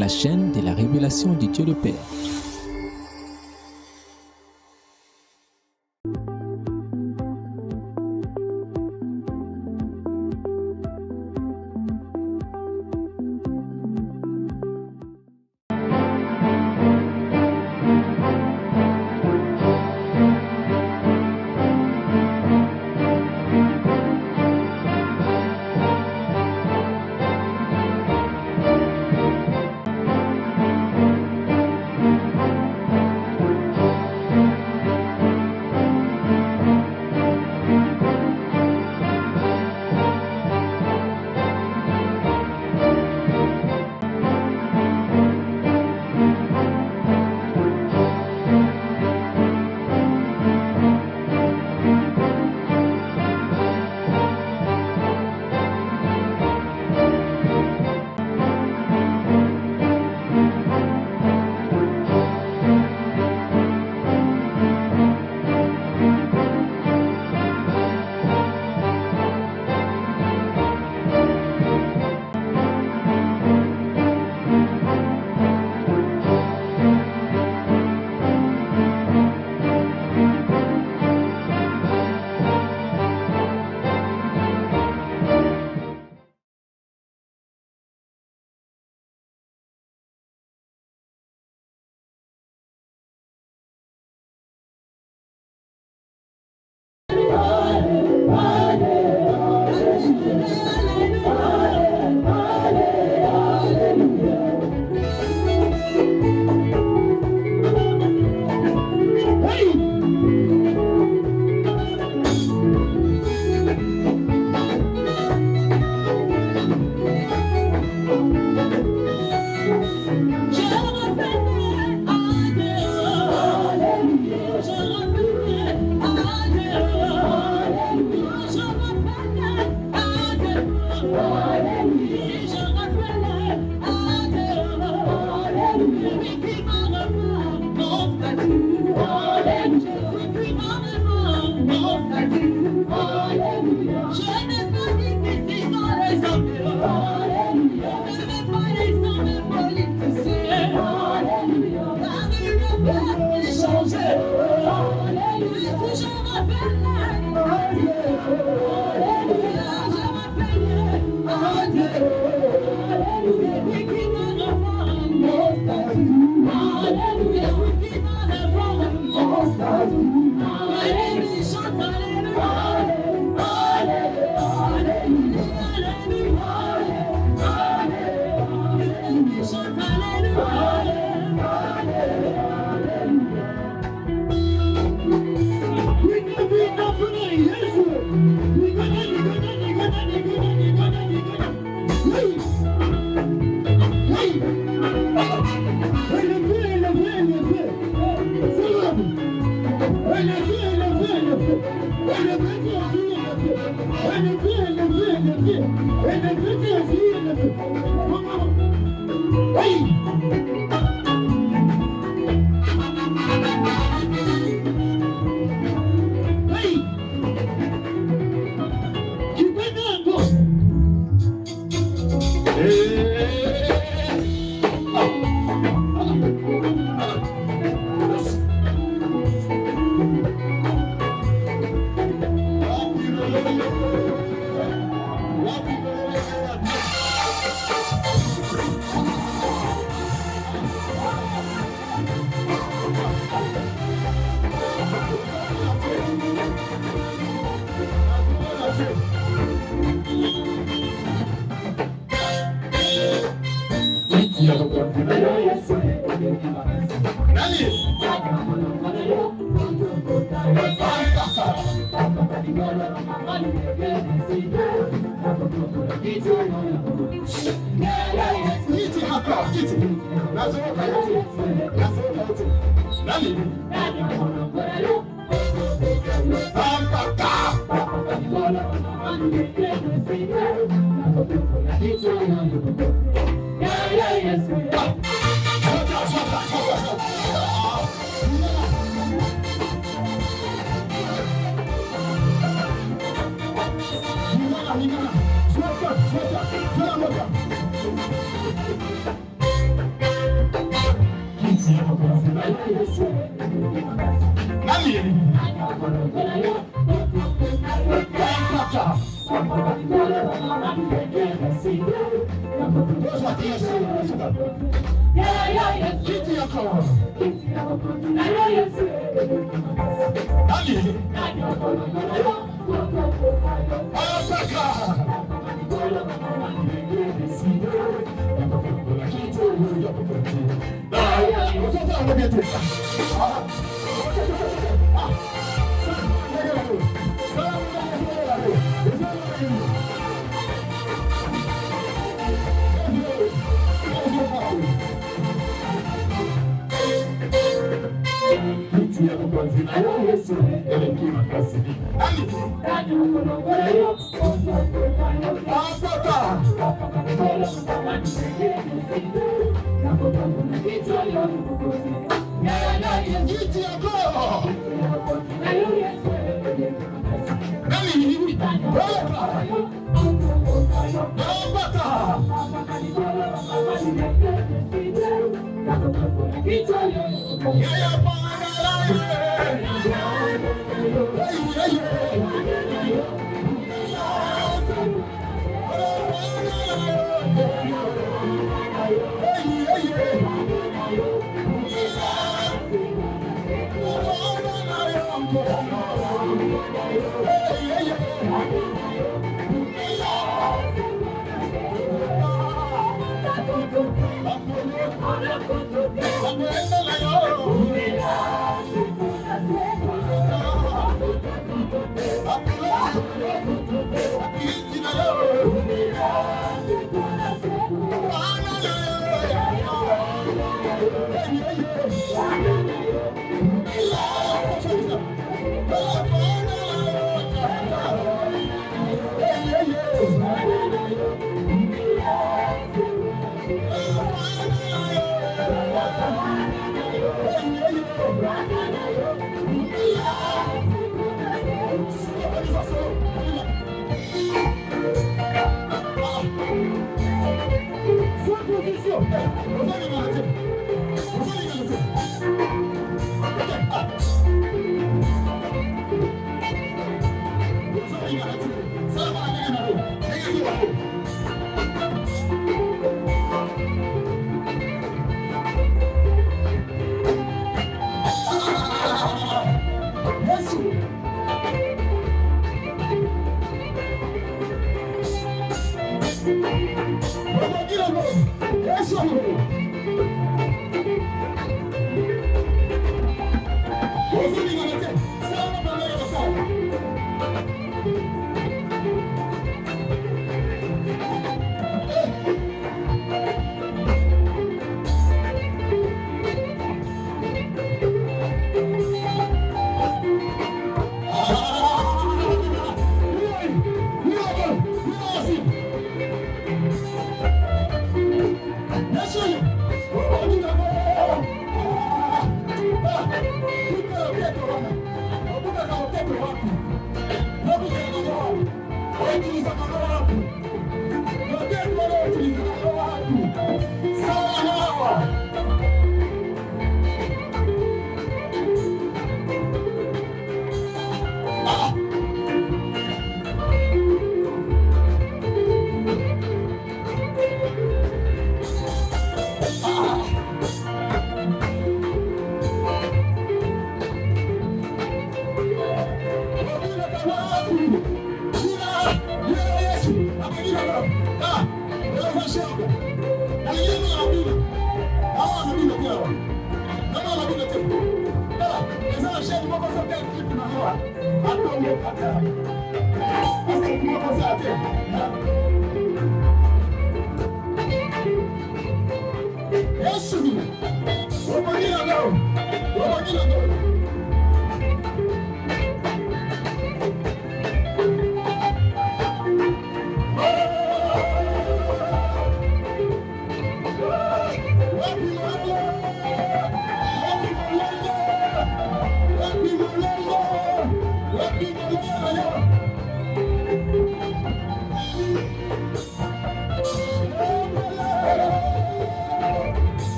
la chaîne de la révélation du Dieu le Père.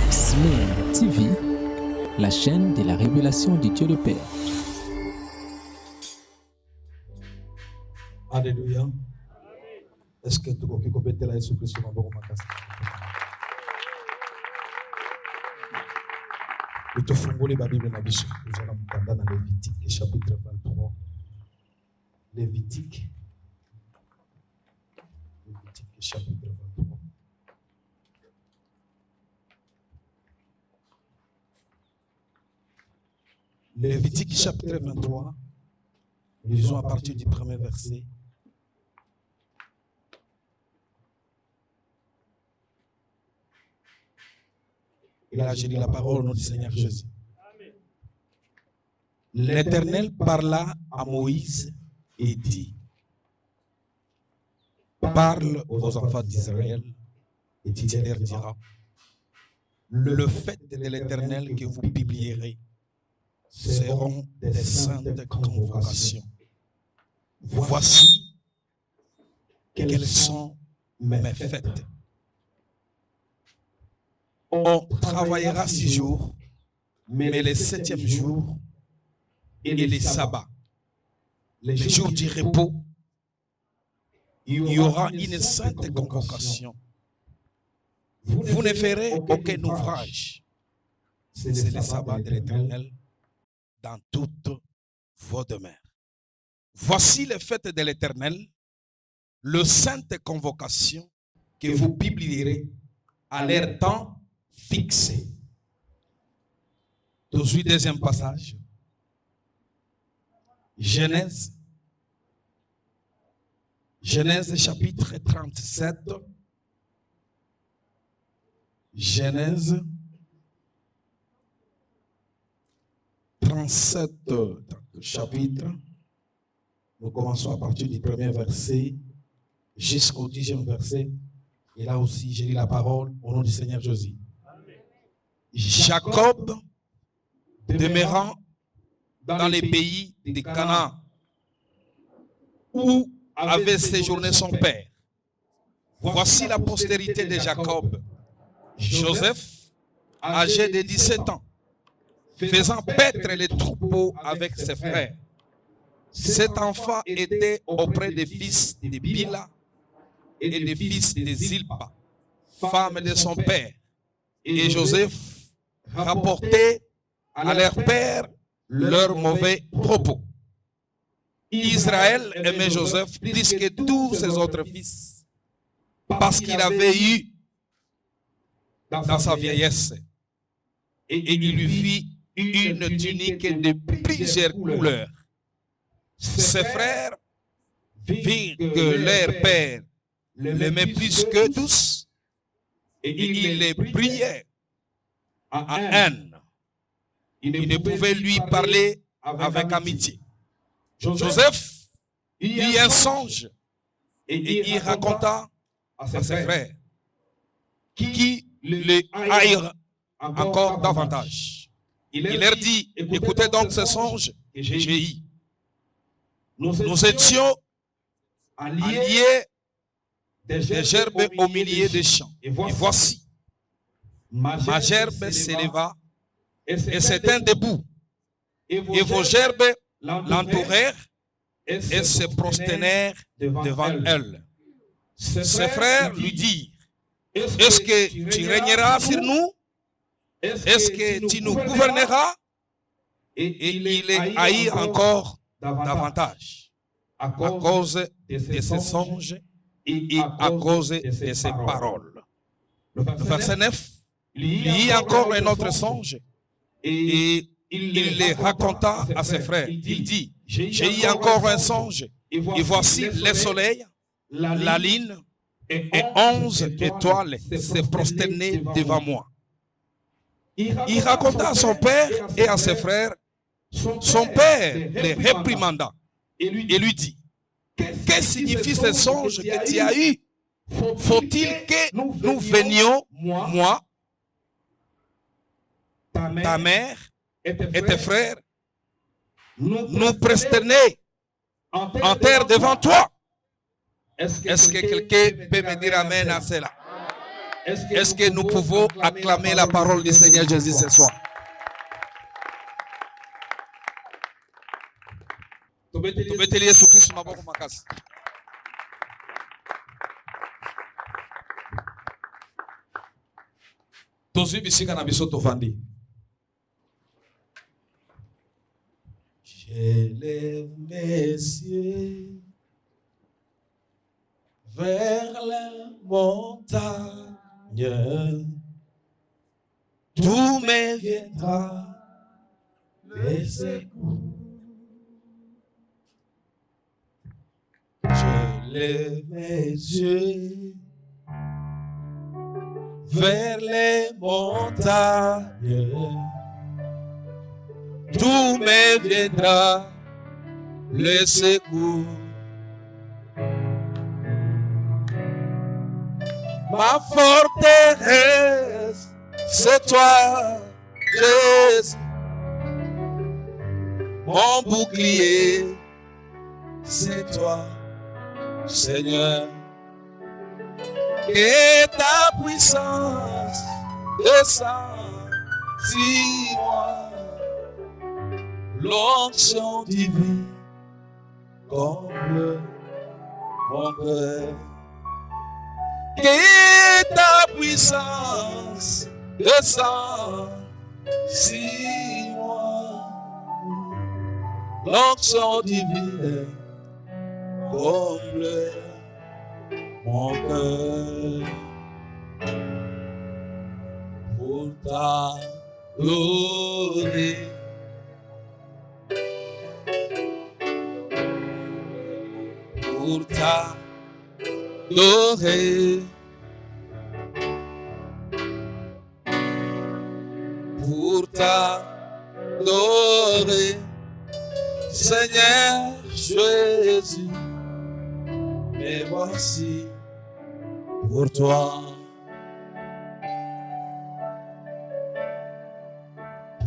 Semaine TV, la chaîne de la révélation du Dieu le Père. Alléluia. Est-ce que tu peux compléter la Jésus Christ dans le Et tu fongoli la Bible na biso. Nous allons dans Lévitique chapitre 23. Lévitique chapitre 23. Lévitique chapitre 23. Lisons à partir du premier verset. Et là, j'ai dit la parole au nom du Seigneur Jésus. L'Éternel parla à Moïse et dit: parle aux enfants d'Israël et tu leur diras: le fait de l'Éternel que vous publierez seront des saintes convocations. Voici quelles sont mes fêtes. On travaillera 6 jours, mais le 7e jour et les sabbats, les jours du repos, il y aura une sainte convocation. Vous ne ferez aucun ouvrage. C'est le sabbat de l'Éternel dans toutes vos demeures. Voici les fêtes de l'Éternel, le sainte convocation que vous publierez à leur temps fixé. 2e passage. Genèse chapitre 37. Genèse 37 chapitre. Nous commençons à partir du premier verset jusqu'au 10e verset. Et là aussi, j'ai lu la parole au nom du Seigneur Jésus. Jacob, demeurant dans les pays de Canaan, où avait séjourné son père. Voici la postérité de Jacob. Joseph, âgé de 17 ans, faisant paître les troupeaux avec ses frères. Cet enfant était auprès des fils de Bila et des fils de Zilpa, femme de son père. Et Joseph rapportait à leur père leurs mauvais propos. Israël aimait Joseph plus que tous ses autres fils, parce qu'il avait eu dans sa vieillesse, et il lui fit une tunique de plusieurs couleurs. Ses frères virent que leur père l'aimait plus que tous, et il les priait à haine. Il ne pouvait lui parler avec amitié. Joseph eut un songe et il raconta à ses frères, qui le haïrent encore davantage. Il leur dit: écoutez donc ce songe que j'ai eu. Nous étions alliés des gerbes au milieu des champs. Et voici, ma gerbe s'éleva et s'étint debout. Et vos gerbes l'entourèrent et se prosternèrent devant elle. Ses frères lui dirent: est-ce que tu régneras sur nous? Est-ce que tu nous gouverneras? Et il les haït encore davantage à cause de ses songes et à cause de ses paroles. Le verset 9, il y a encore un autre songe et il les raconta à ses frères. Il dit: j'ai eu encore un songe et voici le soleil, la lune et 11 étoiles se prosternaient devant moi. Il raconta à son père et à ses frères. Son père les réprimanda et lui dit: que signifie ce songe que tu as eu? Faut-il que nous venions, moi, ta mère et tes frères, nous prosterner en terre devant toi? Est-ce que quelqu'un peut me dire amen à cela? Est-ce que nous pouvons acclamer la parole du Seigneur Jésus ce soir? Tubeteli Yesu Kristo maboko makasi. Tozwi bisika na biso tovandi. J'élève mes yeux vers la montagne. D'où me viendra les secours. Je lève mes yeux vers les montagnes. D'où me viendra le secours. Ma forteresse, c'est toi, Jésus. Mon bouclier, c'est toi, Seigneur. Que ta puissance descende sur moi. L'onction divine comble mon cœur. Que ta puissance descende sur moi. L'onction divine comble mon cœur. Pour t'adorer. Pour t'adorer. Pour t'adorer. Seigneur Jésus, me voici pour toi.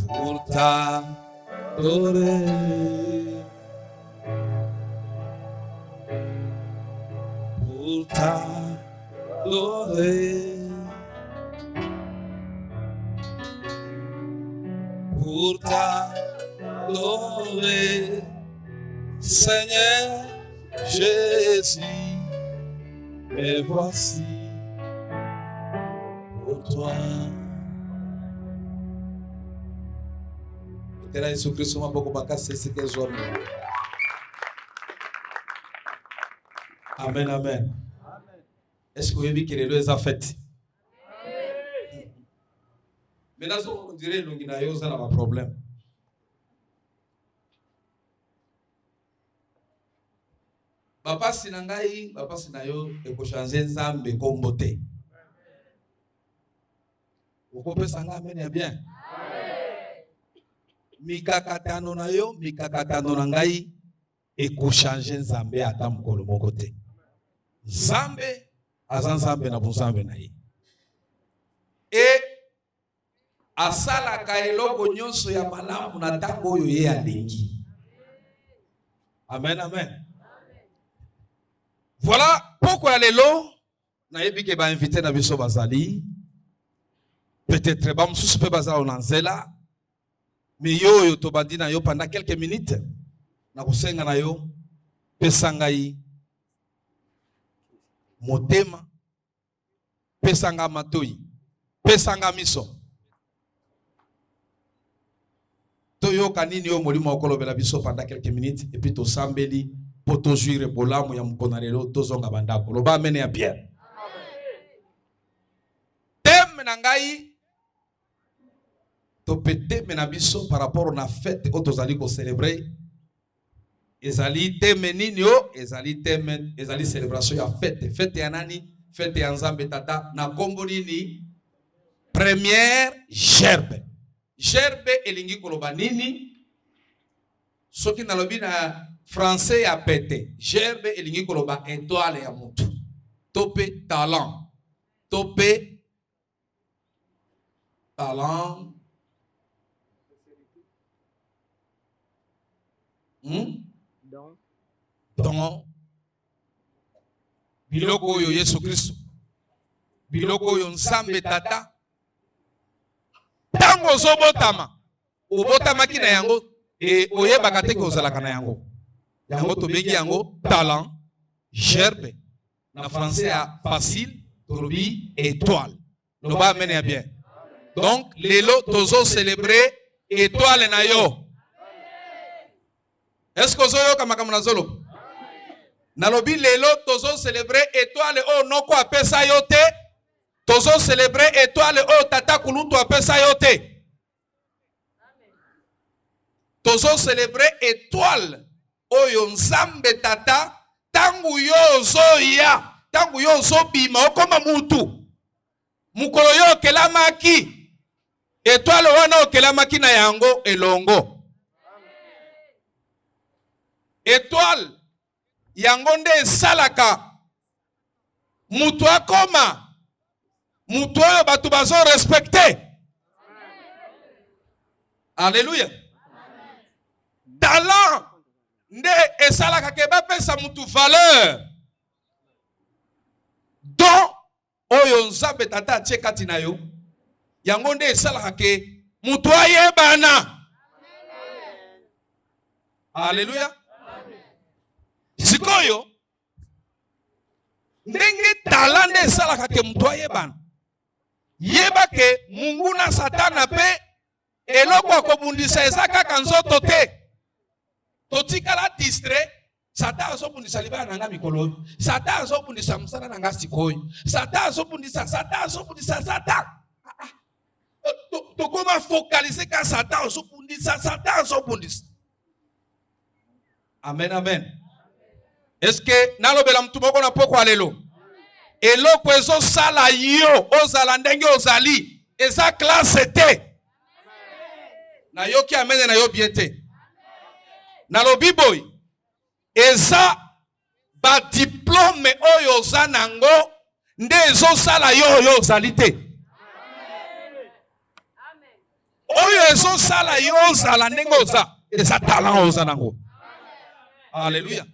Pour t'adorer. Pour t'adorer. Pour t'adorer. Seigneur Jésus, me voici pour toi. Amen, amen. Est-ce que vous avez vu que les deux ont fait? Mais là, on dirait que nous avons un problème. Papa sinangai, papa sinayo, eko changer nzambe kombote. Okope sanga mene bien. Mikakatano na yo, mikakatano na ngai, eko changer nzambe ata mokolo moko te. Nzambe aza nzambe na bonzambe na ye. E asalaka eloko nyonso ya malamu na ntango oyo ye alingi. Amen, amen. Voilà pourquoi les lots, naïbi ke ba invité na biso bazali, peut-être ba msusu pe bazala onanzela, mais yo to bandi na yo pendant quelques minutes, na kusenga na yo, pesangai motema, pesanga matoi, pesanga miso. To yo kanini yo molimo okolobela biso pendant quelques minutes, et puis to sambeli, pour te jurer pour l'âme, il y a un conarelo, tous ont gabanda. Pour le bas mener à bien. Thème nangai, to pété menabiso par rapport à la fête que tous allez célébrer. Ezali thème ninyo, ezali thème, ezali célébration ya fête. Fête ya nani, fête ya nzambe tata. Na kombo nini, première gerbe. Gerbe elingi koloba nini. Soki nalobi na français a pété. Gerbe elingi koloba étoile ya mutu. Topé talent. Topé talent. Don. Biloko yo Yesu Kristo. Biloko yo nzambe tata. Tango zobotama. Obotama ki na yango. E oyeba te ko zalaka na yango. Yango to bengi yango talent, gerbe. En français a facile, tourbi, étoile. Nous va mener bien. Donc les lots tozo célébrer étoile na yo. Est-ce que vous avez makamuna Nalobi lelo tozo célébrer étoile o noko apesa yote. Tozo célébrer étoile o tata kulutu apesa yote. Tozo célébrer étoile o yonzambe tata tangu yo zoya, tangu yo zobima okoma mutu. Mukolo yo kelamaki. Étoile wana okelamaki na yango elongo. Étoile yango nde esalaka mutu akoma mutu oyo bato bazo respecte. Alléluia. Talent nde esalaka ke bapesa mutu valeur. Don oyo nzambe tata atie kati na yo yango nde esalaka ke mutu ayebana. Alléluia. Sikoyo ndenge talent nde esalaka ke mutu ayebana. Yeba ke Mungu na Satana pe eloko akobundisa eza kaka nzoto te. Totikala distrait. Satan azobundisa libala nanga mikolo. Satan azobundisa musala nanga sikoyo. Satan azobundisa Satan. Tokoma focaliser ka Satan azobundisa Satan azobundisa. Amen, amen. Est-ce que nalobela mutu moko na poko alelo? Eloko ezo sala yo ozala ndenge ozali eza classe te. Na yo ki amene na yo bien te. Nalobi boy eza ba diplôme oyo oza nango nde ezo sala yo ozali te. Oyo ezo sala yo ozala ndenge oza eza talent oza nango. Alléluia.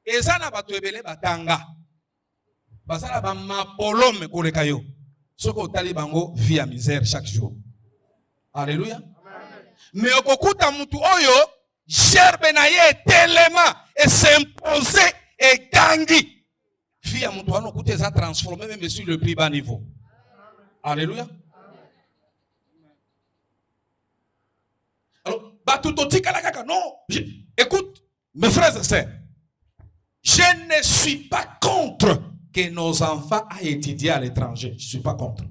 Eza na bato ebele batanga. Basala ba mapolome koleka yo. Soko otali bango vie ya misère chaque jour. Alléluia. Mais okokuta mutu oyo gerbe na ye telema et s'imposer et gangi. Vie ya mutu wana okuta eza transformé même sur le plus bas niveau. Alléluia. Alors, bato totika la kaka non. Écoute, mes frères et sœurs, je ne suis pas contre que nos enfants aient étudié à l'étranger. Je ne suis pas contre.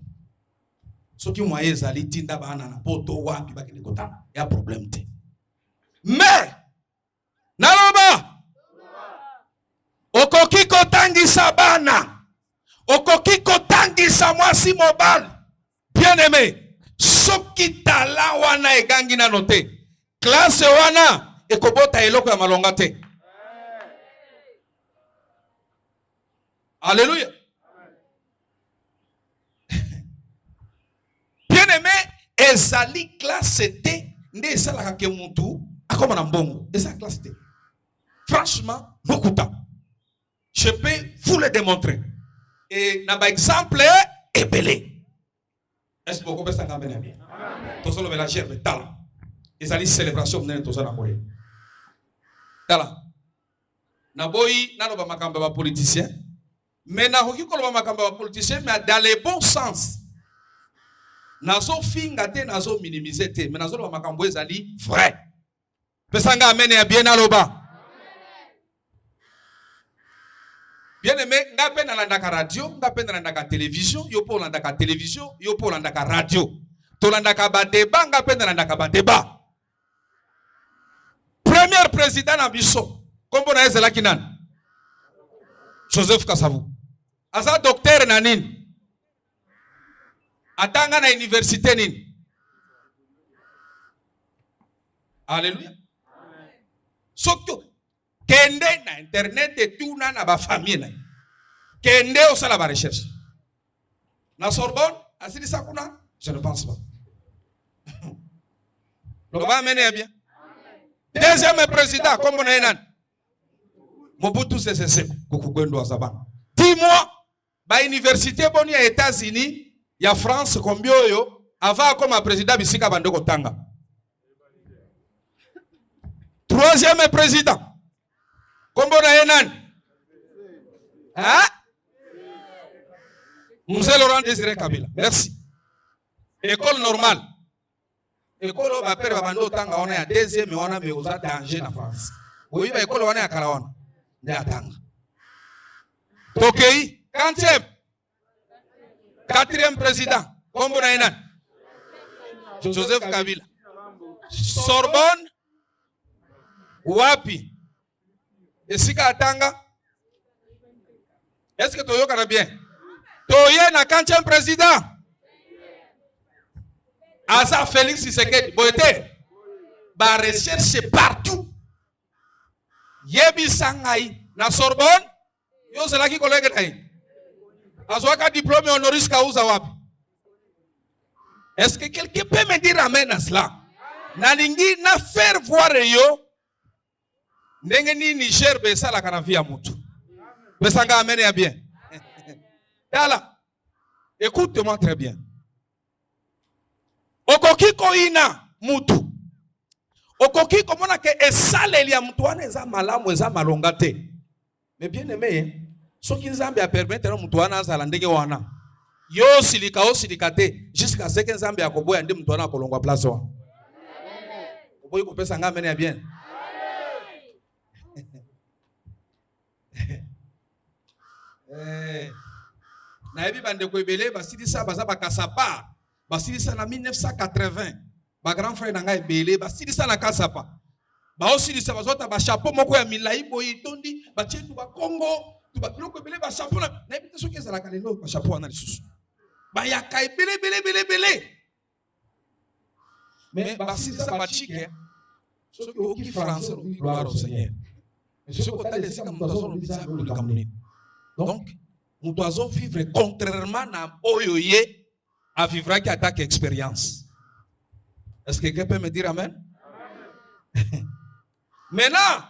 Ce qui m'a dit, c'est qu'il y a un problème. Mais, naloba, okoki kotangi sabana, okoki kotangi sa mwasi mobile, bien aimé, ce qui tala wana egangi na note, classe wana ekobota eloko ya malonga te. Alléluia. Bien-aimé, ezali classe T, nde esalaka ke mutu akoma na mbongo. Ezali classe T. Franchement, lokuta. Je peux vous le démontrer. Et na ba exemple ebele. Est-ce que vous comprenez ça quand même bien? Tosolo bela gerbe tala. Ezali célébration mnene tosala moye. Tala. Na boyi na loba makamba ba politicien. Mais na hoki koloba makamba ba politicien mais dans le bon sens. Nazo finga te nazo minimiser te mais nazo loba makambo ezali vrai. Pesanga amene ya bien aloba. Bien aimé, nga pe na landaka radio, nga pe na landaka télévision, yo po landaka télévision, yo po landaka radio. To landaka ba débat, nga pe na landaka ba débat. Premier président na biso, kombo na ezela kinani? Joseph Kasavu. Asa docteur na nini? Atanga na université nini? Alléluia. Sokyo kende na internet et tout na ba famille na. Kende osala ba recherche. Na Sorbonne, asili sakuna? Je ne pense pas. Loba mene bien. Deuxième président, comme on a Mobutu Sese Seko, Kukugwendo Azabana. Dis-moi, ba université boni ya États-Unis, ya France combien yo, avant comme président bisika bandoko tanga. Troisième président. Kombo na yenan. Hein? Monsieur Laurent Désiré Kabila. Merci. École normale. école va père va bando tanga on est à deuxième mais on a mais aux danger en France. Oui ba école on est à Kalawana. Ndatanga. OK, 40e. 4e président. Kombo na ina. Joseph Kabila. Sorbonne. Wapi. Esika atanga. Est-ce que toyo kana bien? Toye na 40e président. Asa Félix Tshisekedi. Boete. Ba recherche partout. Yebi sangai na Sorbonne. Yo c'est là qui collègue naï. Azwaka diplôme honoris causa wapi. Est-ce que quelqu'un peut me dire amen à cela? Nalingi na faire voir yo. Ndenge ni Niger besa la kana via mutu. Besanga amen ya bien. Dala. Écoute-moi très bien. Okoki ko ina mutu. Okoki komona ke esaleli ya mutu wana eza malamu eza malonga te. Mais bien aimé, ce qui nous a permis de nous faire ndenge wana. Yo silika o silika te jusqu'à ce que Nzambe akoboya ndi mutu wana kolongwa place wa. Oboyi ko pesa ngame ya bien. Na yebi bande ko ebele basilisa baza bakasapa. Basilisa na 1980. Ba grand frère na ngai ebele basilisa na kasapa. Ba osilisa bazota ba chapeau moko ya milai boyi tondi ba chendu ba Congo. Tu vas bloquer belé ba chapeau na ebite soki ezala kalelo ba chapeau na lisusu. Ba yaka belé. Mais basilisa ba chike. Soki oki français oki gloire au Seigneur. Mais ce que tu as laissé comme toison le bizarre pour le Cameroun. Donc, nous devons vivre contrairement à Oyoye à vivre qui attaque expérience. Est-ce que quelqu'un peut me dire amen? Maintenant,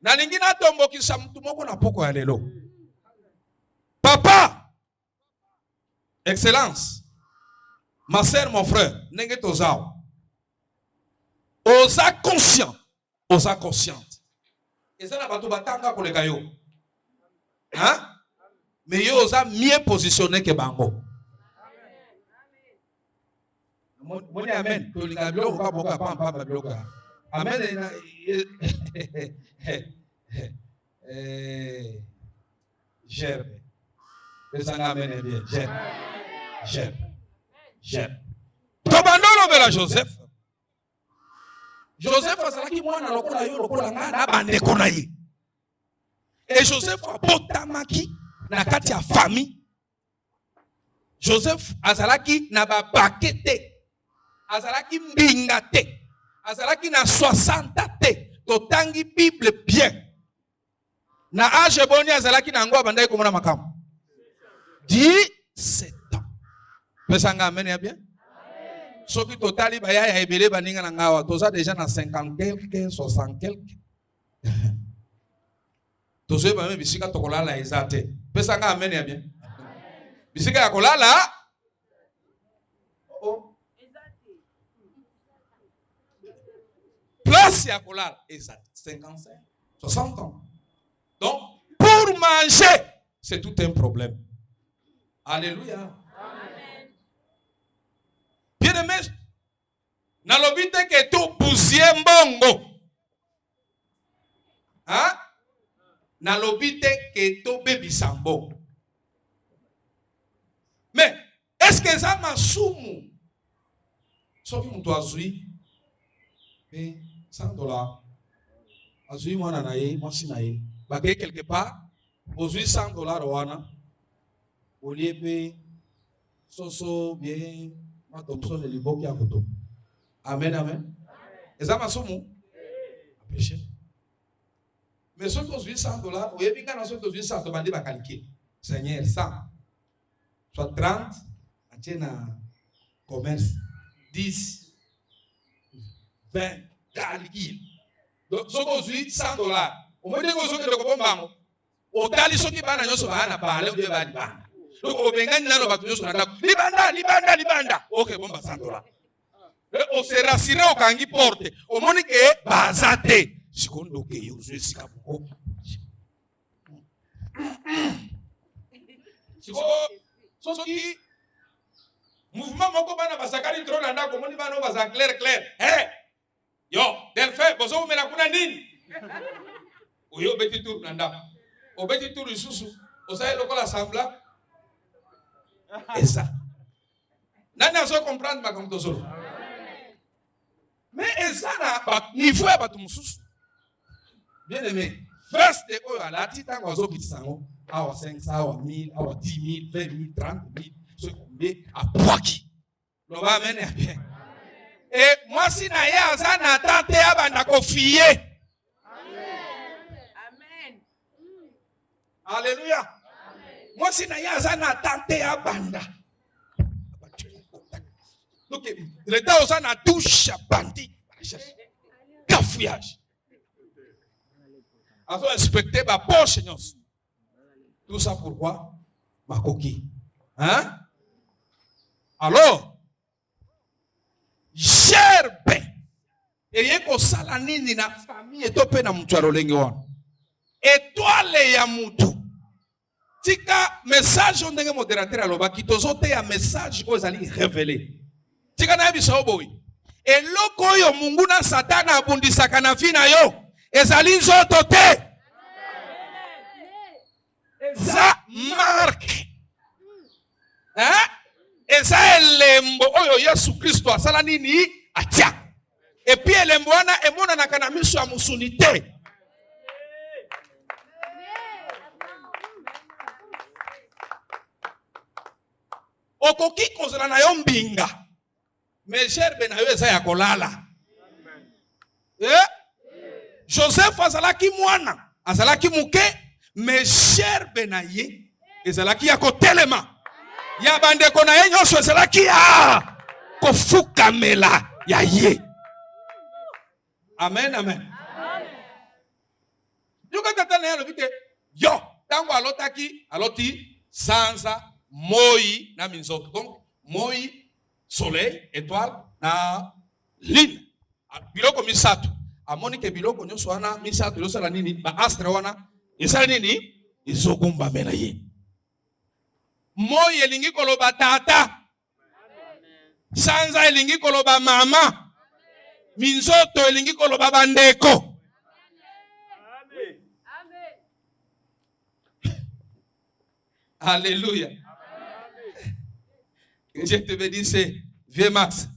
nalingina tombo ki samtu moko na poko ya lelo. Papa, excellence, ma sœur, mon frère, nenge tozao. Osa conscient, osa consciente. Et ça n'a pas tout batanga pour les gaillots. Hein? Mais yo osa mieux positionné que bango. Moni amen. To linga bilo ka boka pampa babiloka. Amen. Gerbe. Pesanga amen bien. Gerbe. Tobandolo bela Joseph. Joseph azalaki mwana lokola yo lokola nga na bande kona ye. Et Joseph abotamaki na kati ya famille. Joseph azalaki na ba bakete. Azalaki mbinga te. Azalaki na 60 te. Totangi Bible bien. Na âge boni azalaki na ngo abandai komona makamu. 17 ans. Pesanga amen ya bien. Soki totali baya ya ebele baninga na ngawa. Toza déjà na 50 quelques, 60 quelques. Tozo ba me bisika tokolala ezate. Pesanga amen ya bien. Bisika ya kolala. Place ya kolala ezate 55, 60 ans. Donc pour manger, c'est tout un problème. Alléluia. Amen. Bien aimé, nalobite que tout bousier mbongo. Hein? Nalobite que tout bébé sambo. Mais est-ce que ça m'a soumou? Sauf que tu as zui. Mais $100. Azui mwana na ye, mwasi na ye. Bake quelque part, ozui $100 wana. Olie pe soso bien matopso de liboki ya koto. Amen, amen. Eza masumu? Péché. Mais ceux qui ont $100, oye binga na ceux qui ont $100, bandi ba calquer. Seigneur, 100. Soit 30, atien na commerce. 10, 20, calcul. Donc, ceux qui ont $100, au moins, ceux qui ont $100, au tali ceux qui bana nyoso bana parler ou bien bana. Donc, au bengani nalo batu nyoso na libanda. Ok, bon, $100. On se rassure au kangi porte. Au monique, bazate. Sikondo ke yo je sika boko. Siko soki Mouvement moko bana basakari trop nanda ko moni bana basa clair. Eh. Yo, Delphin, bozo mela kuna nini? Oyo beti tour nanda. O beti tour isusu. Osaye lokola sambla. Esa. Nani aso comprendre ba comme tozolo. Mais esa na niveau ya batu mususu. Bien aimé. First de oyo ala titango azo kitisango. Awa 500, awa 1000, awa 10 000, 20 000, 30 000. Ce combien à Poaki. L'on va amener à bien. Et moi, si na ye azana tante abanda kofiye. Amen. Alléluia. Moi, si na ye azana tante abanda. Donc, l'état azana touche à bandi. Cafouillage. Azo inspecter ba poche nyos. Tout ça pourquoi? Ma coquille. Hein? Alors, gerbe. Et yeko sala nini na famille etope na mutu alolenge wana. Étoile ya mutu. Tika message ondenge modérateur alobaki tozote ya message ko ezali révélé. Tika na biso boy. Eloko oyo Mungu na Satana abundisaka na vi na yo ezali nzoto te. Eza marque. Hein? Eza elembo oyo Yesu Kristo asala nini atia. Et puis elembo wana emona na kana miso ya musunite. Okoki kozala na yo mbinga. Mais gerbe na yo eza ya kolala. Eh? Joseph azalaki mwana, azalaki muke, mais gerbe na ye ezalaki ya kotelema. Ya bandeko na ye nyonso ezalaki ya kofukamela ya ye. Amen, amen. Yuka tatana ya lobite, yo, tango aloti sanza, moi na minzoto. Donc, moi, soleil, étoile, na lune. Biloko misato. Amoni ke biloko nyonso wana misato yosala nini? Ba astre wana esala nini? Ezogumba mena ye. Moi elingi koloba tata. Sanza elingi koloba mama. Minzoto elingi koloba bandeko. Alléluia. Je te bénis, c'est vieux Max.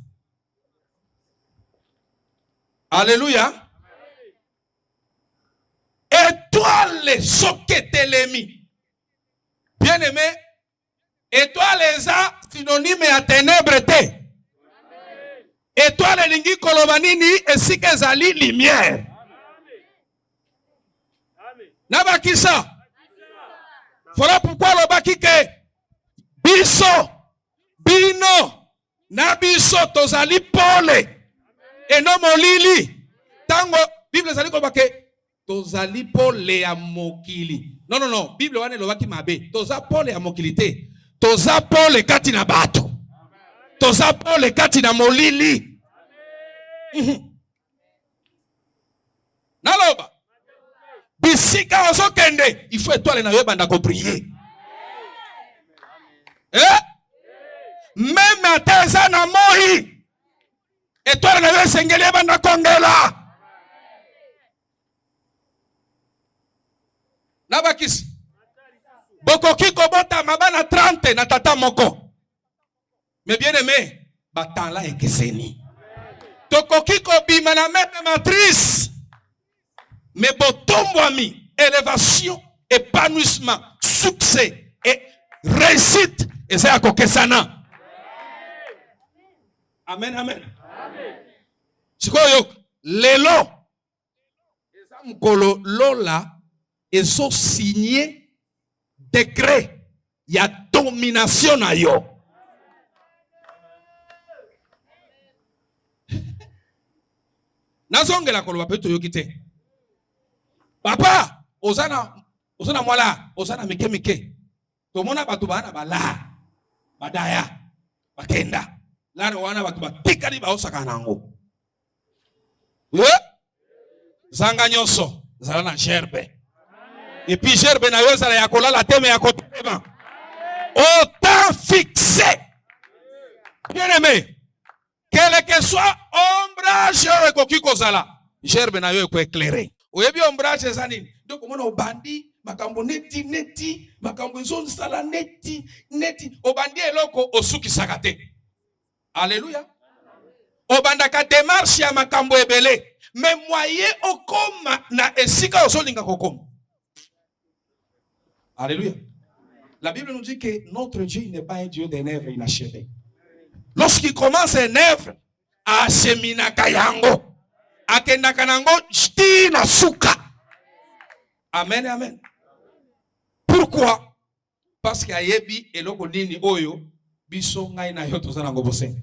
Alléluia. Étoile soketelemi. Bien aimé, étoile eza synonyme ya ténèbre te. Étoile elingi koloba nini esika ezali lumière. Nabakisa. Voilà pourquoi lobaki ke biso bino na biso tozali pole. Et non molili. Tango Bible ezali koloba ke tozali pole ya mokili. Non. Bible wane lobaki mabe. Toza pole ya mokili te. Toza pole kati na bato. Toza pole kati na molili. Naloba. Bisika ozokende. Il faut étoile na yo banda ko prier. Eh? Même ateza na moi. Étoile na yo sengeli banda kongela. Nabakisi. Bokoki kobota mabana 30 na tata moko. Mais bien aimé, batala ekeseni. Tokoki kobima na même matrice. Mais botombwami, élévation, épanouissement, succès et réussite et c'est à kokesana. Amen, amen. Sikoyo lelo eza mukolo lola ezo signé décret ya domination na yo. Nazongela koloba peto yokite. Papa, osana mwala, osana mike. Tomona batu bana bala, badaya, bakenda. Lana wana batu batikali ba osaka nango. Zanga nyonso, zala na gerbe. Et puis gerbe na yo zala ya kolala teme ya kotema. Au temps fixé. Bien-aimé, quel que soit ombrage ekoki kozala, gerbe na yo eko éclairé. Oyebi ombrage eza nini? Donc omona obandi makambo neti makambo ezosala neti obandi eloko osukisaka te. Alléluia. Obandaka démarche ya makambo ebele, mais moyen okoma na esika ozolinga kokoma. Alléluia. La Bible nous dit que notre Dieu n'est pas un Dieu d'un œuvre inachevé. Lorsqu'il commence une œuvre, acheminaka yango, akendaka nango tina suka. Amen, amen. Pourquoi? Parce qu'il y a yebi eloko nini oyo biso ngai na yo tozana ngo bosenga.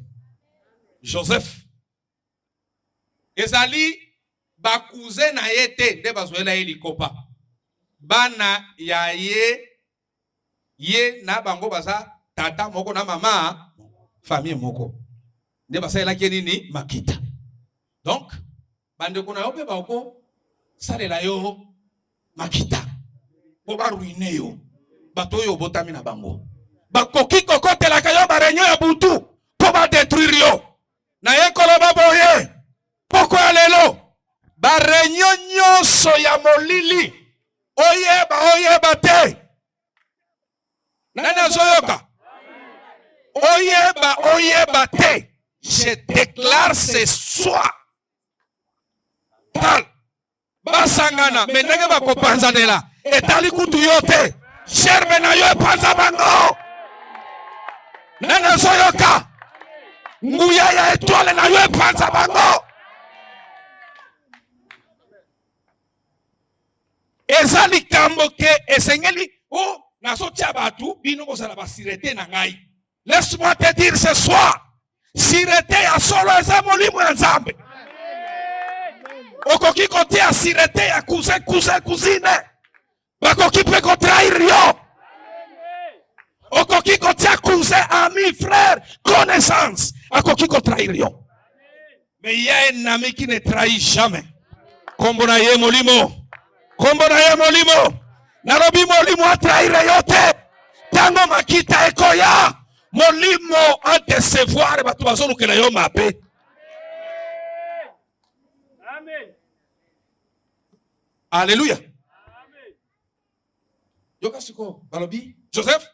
Joseph ezali ba cousin na yete nde bazwela elikopa. Bana ya ye na bango baza tata moko na mama famille moko. Nde basala ki nini makita. Donc bande ko na yo pe ba ko salela yo makita. Bo ba ruine yo. Bato yo botami na bango. Ba koki kokotela ka yo ba renyo ya butu po ba détruire yo. Na ye koloba boye. Poko ya lelo. Ba renyo nyonso ya molili. Oyeba te. Nana zoyoka. Oyeba te. Je déclare ce soir. Tal. Basangana. Menenge bako panzanela. Etali kutu yote. Sherbe na yo panza bango. Nana zoyoka. Nguya ya etwale na yo panza bango. Ezali kambo ke esengeli o naso tiabatu bino kozala basirete na ngai. Laisse-moi te dire ce soir, sirete ya solo eza molimo ya Nzambe. Okoki kotia sirete ya cousine. Bakoki pe kotrair yo. Okoki kotia cousin, ami, frère, connaissance. Akoki kotrair yo. Mais il y a un ami qui ne trahit jamais. Kombo na ye molimo. Kombo na ye molimo. Narobi molimo atraire yote. Tango makita ekoya. Molimo a décevoir batu bazonu kela yo mabe. Amen. Alléluia. Amen. Yoka siko balobi Joseph.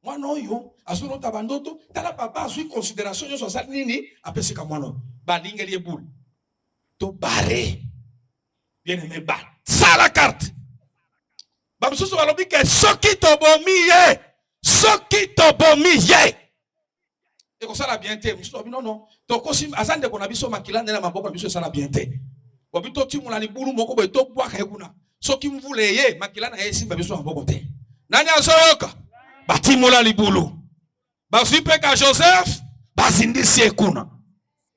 Moi non yo azuro tabandoto tala papa azui considération yo so sali nini apesika mwana balingeli ebul. To bare. Bien aimé ba. Ça la carte. Bamsusu balobi ke soki tobomi ye. Soki tobomi ye. Et comme ça la bien te. Mususu balobi non. Tokosi azande kona biso makilande na maboko biso ça la bien te. Bobi to timula ni bulu moko be to bwa kayekuna. Soki mvule ye makilana ye simba biso maboko te. Nani azoyoka? Batimula libulu. Basipe ka Joseph. Bazindisi ekuna.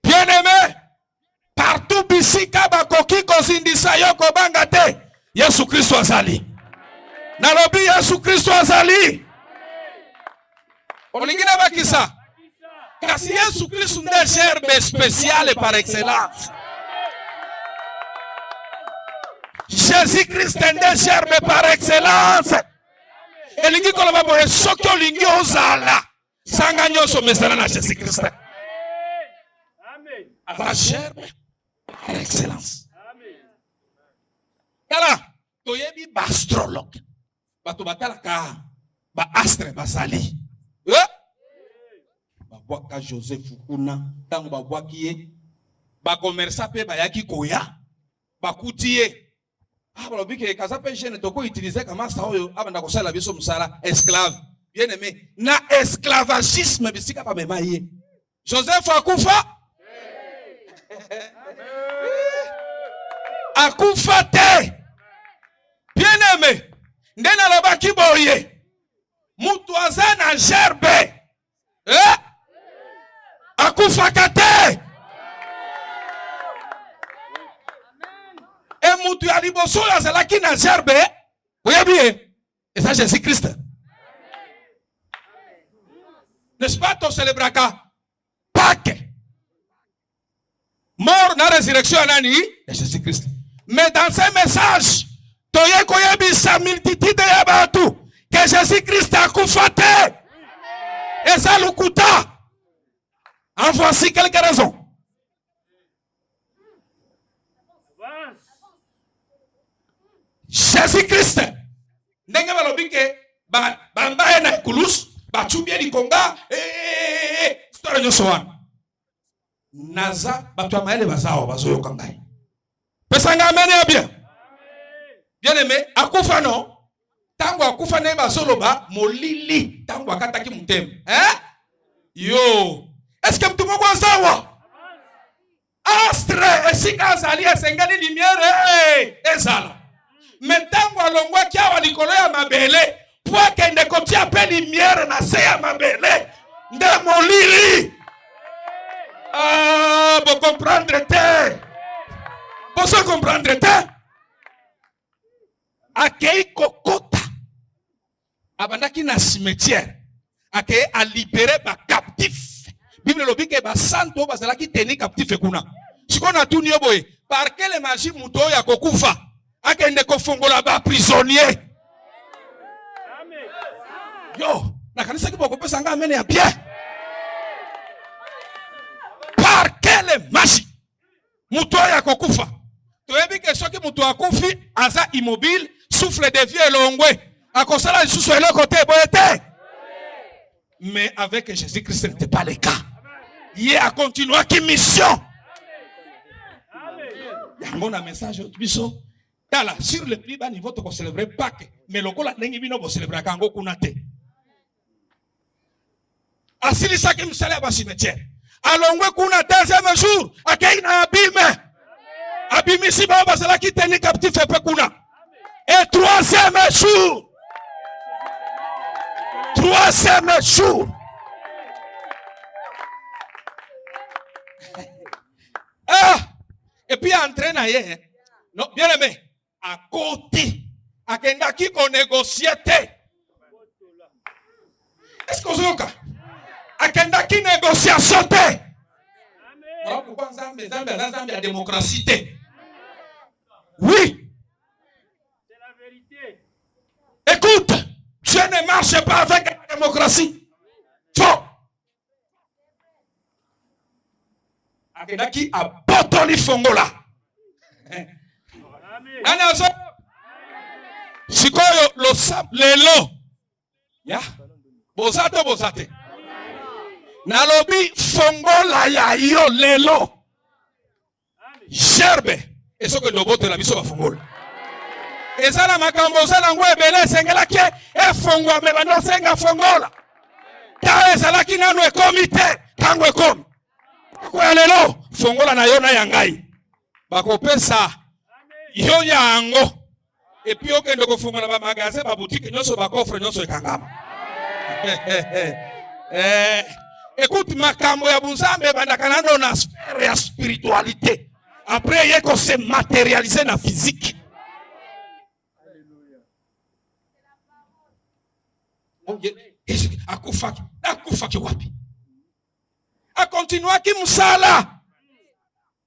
Bien aimé. Partout bisika bakoki kozindisa yoko banga te. Yesu Kristo azali. Nalobi Yesu Kristo azali. Olingina bakisa. Kasi Yesu Kristo nde gerbe spécial par excellence. Jésus-Christ nde gerbe par excellence. Elingi koloba boye soki olingi ozala. Sanga nyonso mesana na Jésus-Christ. Amen. Aza gerbe par excellence. Amen. Kala, toyebi ba astrologue. Bato batalaka ba astre bazali. Babwaka Joseph kuna tango babwaki ye. Ba commerçant pe bayaki koya. Bakuti ye. Balobi ke kaza pe jeune toko utiliser kama sa oyo abanda kosala biso musala esclave. Bien aimé, na esclavagisme bisika pa mema ye. Joseph akufa? Akufa te. Bien aimé, ndena lobaki boye. Mutu azana gerbe. Akufa kate. Et mutu ya liboso azalaki na gerbe. Oya bien. Et ça Jésus-Christ. N'est-ce pas ton célébraka? Pâques. Mort na résurrection nani? Jésus-Christ. Mais dans ces messages, toye koyebi sa multitude ya batu que Jésus-Christ a kufa te. Et ça lukuta. En voici quelques raisons. Jésus-Christ. Ndenge balobi ke bambaye na kulus bachubie likonga story nyoso wana. Naza batu ya maele bazao bazoyoka ngai. Pesa nga amene ya bien. Bien aimé, akufa no. Tango akufa na bazoloba molili tango akataki mutema. Yo. Est-ce que mtu moko azawa? Astre esika azali esengeli lumière ezala. Metango alongwa kiawa likolo ya mabele pour que ne kotia pe lumière na se ya mabele nde molili. Vous comprendre te. Vous comprendre te. Akei kokota. Abandaki na cimetière. Akei a libéré ba captif. Bible lobi ke ba santo bazalaki teni captif kuna. Sikona tuni oboye. Par quelle magie muto ya kokufa? Akende kofongola ba prisonnier. Yo, na kanisa kibo kopesa nga amene ya bien. Par quelle magie muto ya kokufa? Toyebi ke soki muto akufi aza immobile, souffle de vie elongwe. Akosala lisusu eloko te boyete. Mais avec Jésus-Christ, ce n'était pas le cas. Il a continué qui mission. Il y a un message biso. Tala sur le plus bas niveau to célébrer Pâques, mais le kola nengi bino bo célébrer kango kunate. Asili saki msale ba cimetière. Alongwe kuna deuxième jour, akei na abime. Abimi si ba basala ki teni captif pe kuna. Et troisième jour. Troisième jour. Et puis entraîne ailleurs. Non, bien aimé. À côté. À kenda qui qu'on négocie. Est-ce que vous avez à kenda qui négociation te. Voilà pourquoi Zambie a démocratie. Oui. C'est la vérité. Écoute, Dieu ne marche pas avec la démocratie. Faux. Akenaki a botoli fongola. Anazo. Sikoyo lo sap lelo. Ya. Bozate bozate. Nalobi fongola ya yo lelo. Gerbe. Eso que no bote la biso ba fongola. Ezala makambo zala ngwe bele sengela ke efongwa me bando senga fongola. Ta ezala kinano e comité tango e kom. Kwa lelo fongola na yo na yangai. Bakopesa yo yango. Et puis okende ko fongola ba magasin ba boutique nyoso ba coffre nyoso ekangama. Écoute makambo ya bunzambe bandakana ndo na sphère ya spiritualité. Après il faut se matérialiser na physique. Akufaki wapi? A continuer ki musala.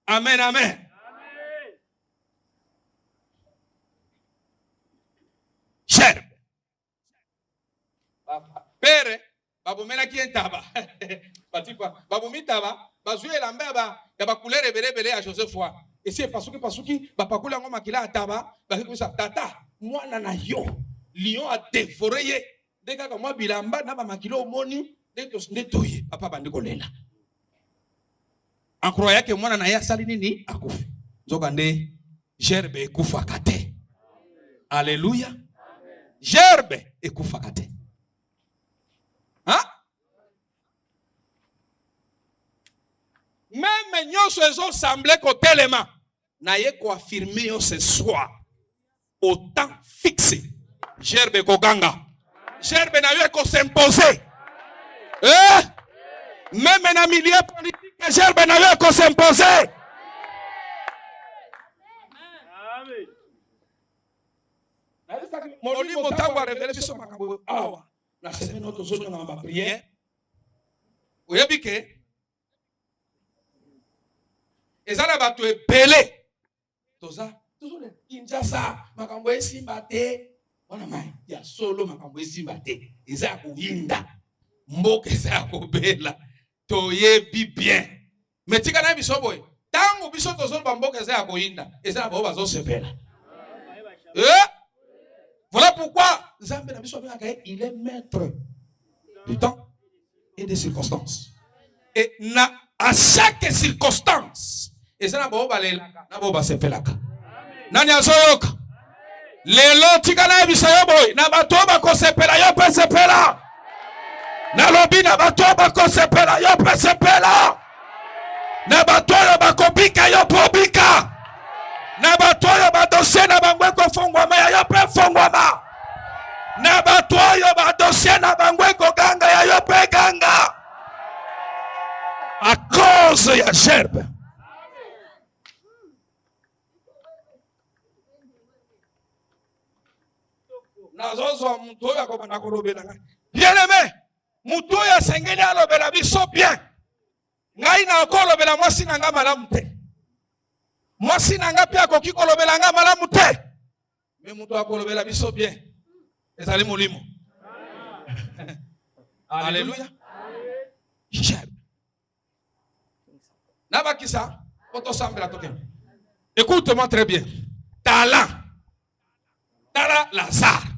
Amen, amen. Cher. Pere, babu mena ki entaba. Batikwa, babu mitaba, bazue la mbeba, ya bakulere bele ya Joseph wa. Et c'est pasuki, bapakula ngoma kila ataba, bakikusa tata, mwana na yo. Lion a dévoré ye. Deka kama bilamba na ba makilo moni netoye papa bandiko lela. Ankro yake mwana na ya sali nini akufi. Nzoka nde gerbe ekufa kate. Alléluia. Gerbe ekufa kate. Hein? Même nyoso ezo semblé côté élément. Na ye ko affirmer yo ce soir. Au temps fixé. Gerbe koganga. Gerbe na yo ko s'imposer. Même na milieu politique, gerbe na yo ko s'imposer. Amen. Moni motango a révélé biso makambo awa. Na semaine autre zone na ba prière. Oyebi ke ezala bato ebele. Toza Kinshasa makambo esimba te. Wana mai ya solo makambo esimba te. Eza kuinda. Mboka eza kobela. toyebi bien. Mais tika na biso boy. Tango biso tozolo bamboka eza ya koyinda. Eza na bao bazo sepela. Voilà pourquoi Nzambe na biso il est maître du temps et des circonstances. Et à chaque circonstance, eza na bao balelaka, na bao basepelaka. Nani azoyoka? Lelo tika na biso yo boy, na bato bakosepela yo pe sepela. Na lobi na bato bakosepela yo pe sepela. Na bato yo bakobika yo pobika. Na bato yo badosie na bangweko fongwama ya yo pe fongwama. Na bato yo badosie na bangweko ganga ya yo pe ganga. À cause ya gerbe. Nazozo muto ya komanda kolobela ngai. Bien aimé, muto ya sengeli alobela biso bien. Ngai na kolobela mwasi na nga malamu te. Mwasi na nga pe akoki kolobela nga malamu te. Mais muto akolobela biso bien. Ezali molimo. Alléluia. Nabakisa, otosambela token. Écoute-moi très bien. Talent. Tala Lazare.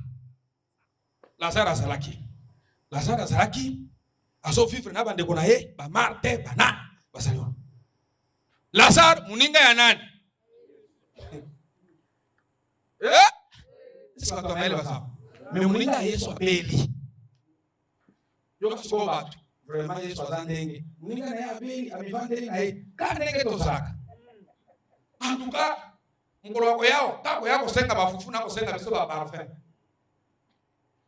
Lazare azalaki. Lazare azalaki. Azo vivre na bande kona ye, ba Marte, bana, basaliwa. Lazare muninga ya nani? Sika tuangaile basa. Mais muninga Yesu abeli. Yoka siko batu. Vraiment Yesu azandenge. Muninga na ya abeli, amivandenge na ye. Kanenge tozaka. En tout cas, ngolo wako yao, kako yako senga bafufu na kosenga biso ba parfum.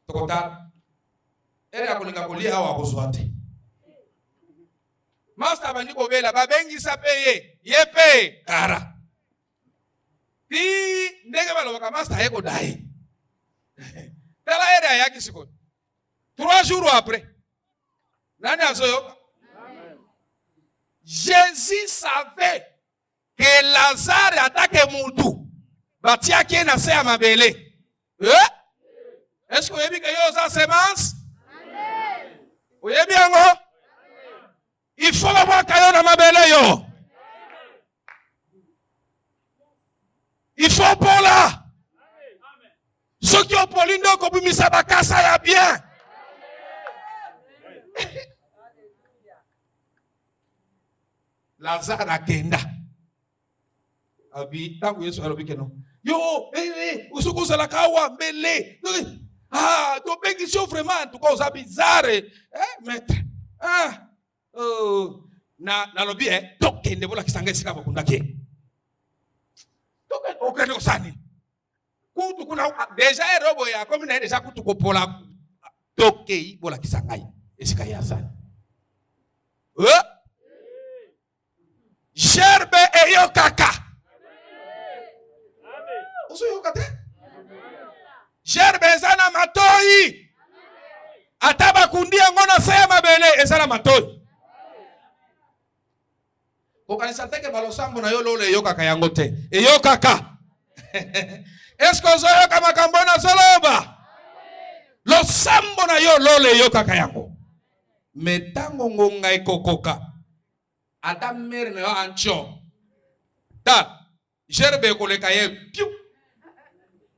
Tokota. Ere akolinga kolia hawa kozwate. Master bandi kobela babengi sapeye, yepe kara. Ti ndenge baloka master yeko dai. Tala ere yaki siko. 3 jours après. Nani azoyoka? Jésus savait que Lazare attaque Moutou. Batiaki na se amabele. Est-ce que vous avez que sa semence? Vous avez bien? Il faut avoir kayo na mabele yo. Il faut pour là. Ceux qui ont polindo ko bimisa bakasa ya bien. Lazare akenda. Abi tangu Yesu alobike no. Yo, usukuza la kawa mbele. To bengi sio vraiment to cause bizarre. Maître. Na lobi tokende bola kisanga sika bakundake. Tokende okende osani. Kutu kuna deja robo ya comme na deja kutu kopola tokei bola kisanga esika ya sana. Gerbe eyo kaka. Gerbe ezana matoi. Ataba kundia ngona sema bele ezana matoi. Okanisa teke balosambo na yo lole eyo kaka yango te. Eyo kaka. Esko zoyo kama kambona soloba. Lo sambo na yo lole eyo kaka yango. Metango ngonga ekokoka. Adam mer na yo ancho. Ta gerbe koleka ye piu.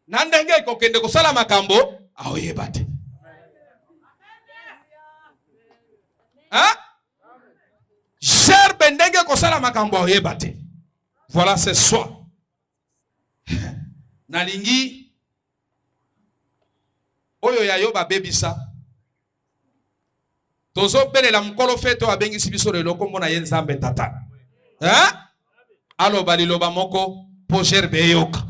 Nandenge kokende kosala makambo aoyebate. Gerbe ndenge kosala makambo aoyebate. Voilà ce soir. Nalingi oyo ya yo ba bebisa. Tozo bele la mkolo feto abengi sibiso lelo kombo na ye Nzambe tata. Alo baliloba moko po gerbe yoka.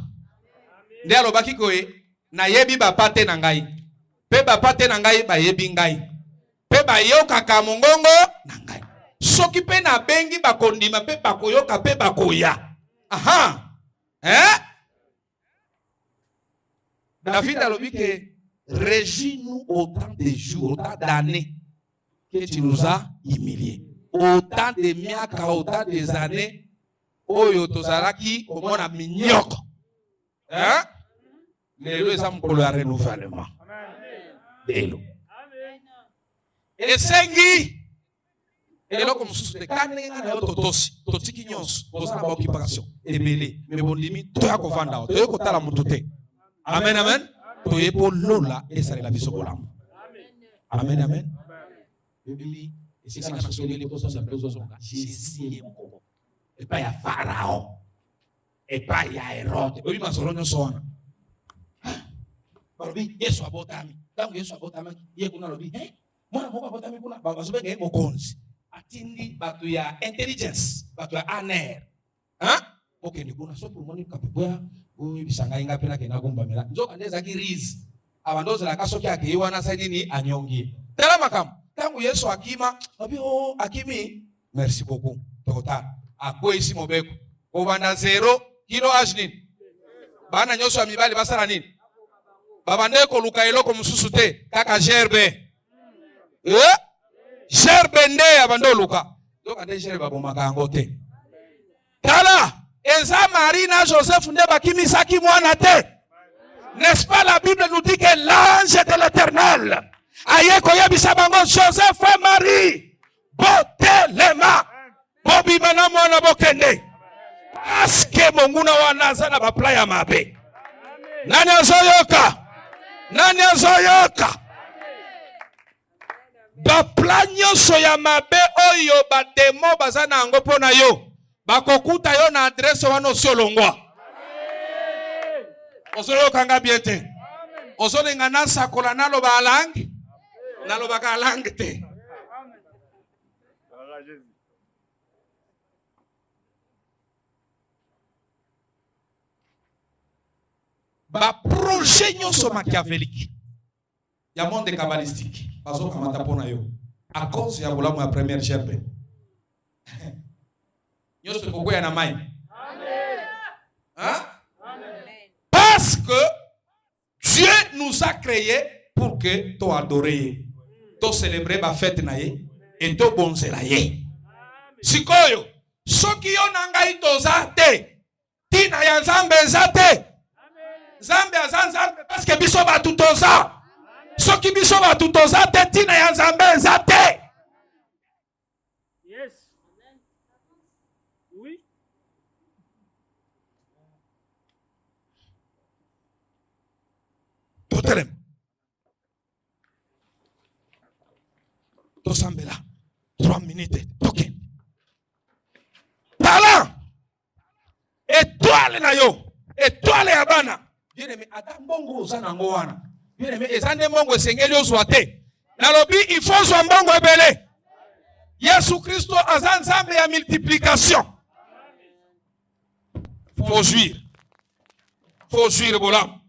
Nde alobaki koye na yebi bapate na ngai. Pe bapate na ngai ba yebi ngai. Pe ba yoka ka mongongo na ngai. Soki pe na bengi bakondima pe bakoyoka pe bakoya. Aha. David alobi que régis-nous autant de jours, autant d'années que tu nous as humiliés. Autant de miaka, autant des années oyo tozalaki omona minyoko. Lelo eza mokolo ya renouvellement. Lelo. Esengi eloko mosusu te kaka ndenge nga na yo totosi totiki nyonso toza na baoccupation ebele me bondimi toya kovanda awa toye kotala motu te. Amen, amen. Toye polola esalela biso bolamu. Amen, amen. Bibili esika na sosoli poso sa prezo zonga Jésus ye moko epa ya Farao epa ya Herode oyi masolo nyonso wana balobi Yesu abotami tango Yesu abotami ye kuna lobi mwana moko abotami kuna bazobenge mokonzi atindi bato ya intelligence bato ya aner okende kuna so pour moni kapuya oyi bisanga inga pena kena kumbamela nzoka ndeza ki riz abandoza la kasoki ake wana sa nini anyongi tela makamu tango Yesu akima abi akimi merci beaucoup total akwe isi mobeko obanda 0 kilo ajnin bana nyoso amibali basala nini babande ko luka eloko mususu te kaka gerbe gerbe nde abando luka donc ande gerbe babomaka yango te tala eza Marie na Joseph nde bakimisaki mwana te. N'est-ce pas la Bible nous dit que l'ange de l'Éternel aye koyebisa bango Joseph et Marie botelema bobimana mwana bokende aske monguna wana za na bapla ya mabe. Nani azoyoka? Nani azoyoka? Bapla nyonso ya mabe oyo bademo baza na yango mpona yo bakokuta yo na adresse wana osiolongwa. Ozoyoka nga bien te. Ozolenga na sakola naloba alangi nalobaka alangi te. Ba projet nyonso machiavélique ya monde kabbalistique bazo kamata pona yo à cause ya bolamu ya première gerbe nyonso kokoya na mai. Amen. Hein? Amen. Parce que Dieu nous a créés pour que tu adores, tu célébrer ma fête naye et tu bonzela ye. Sikoyo soki yo nangai tozate tina ya nzambe zate. Zambe azanzambe parce que biso batu toza. Soki biso batu toza te tina ya nzambe zate. Yes. Oui. Totelem. Tosambela. 3 minutes. Token. Talent. Étoile na yo. Étoile ya bana. Bien aimé, adam bongo zana ngoana. Bien aimé, ezande bongo esengeli ozwa te. Nalobi il faut zwa bongo ebele. Yesu Christo azan nzambe ya multiplication. Faut jouir. Faut jouir bolam.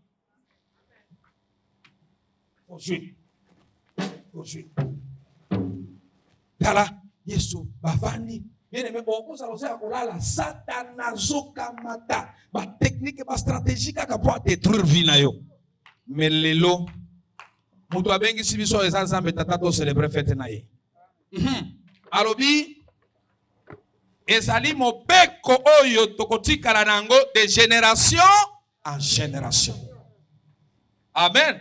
Faut jouir. Faut jouir. Tala Yesu bavani. Bien aimé, beaucoup ça l'ose à kolala Satan zokamata. Ba technique ba stratégie kaka pour détruire vie na yo. Mais lelo mutu abengi sibiso ezanzambe tata to célébrer fête na ye. Alobi ezali mobeko oyo tokotikala nango de génération en génération. Amen.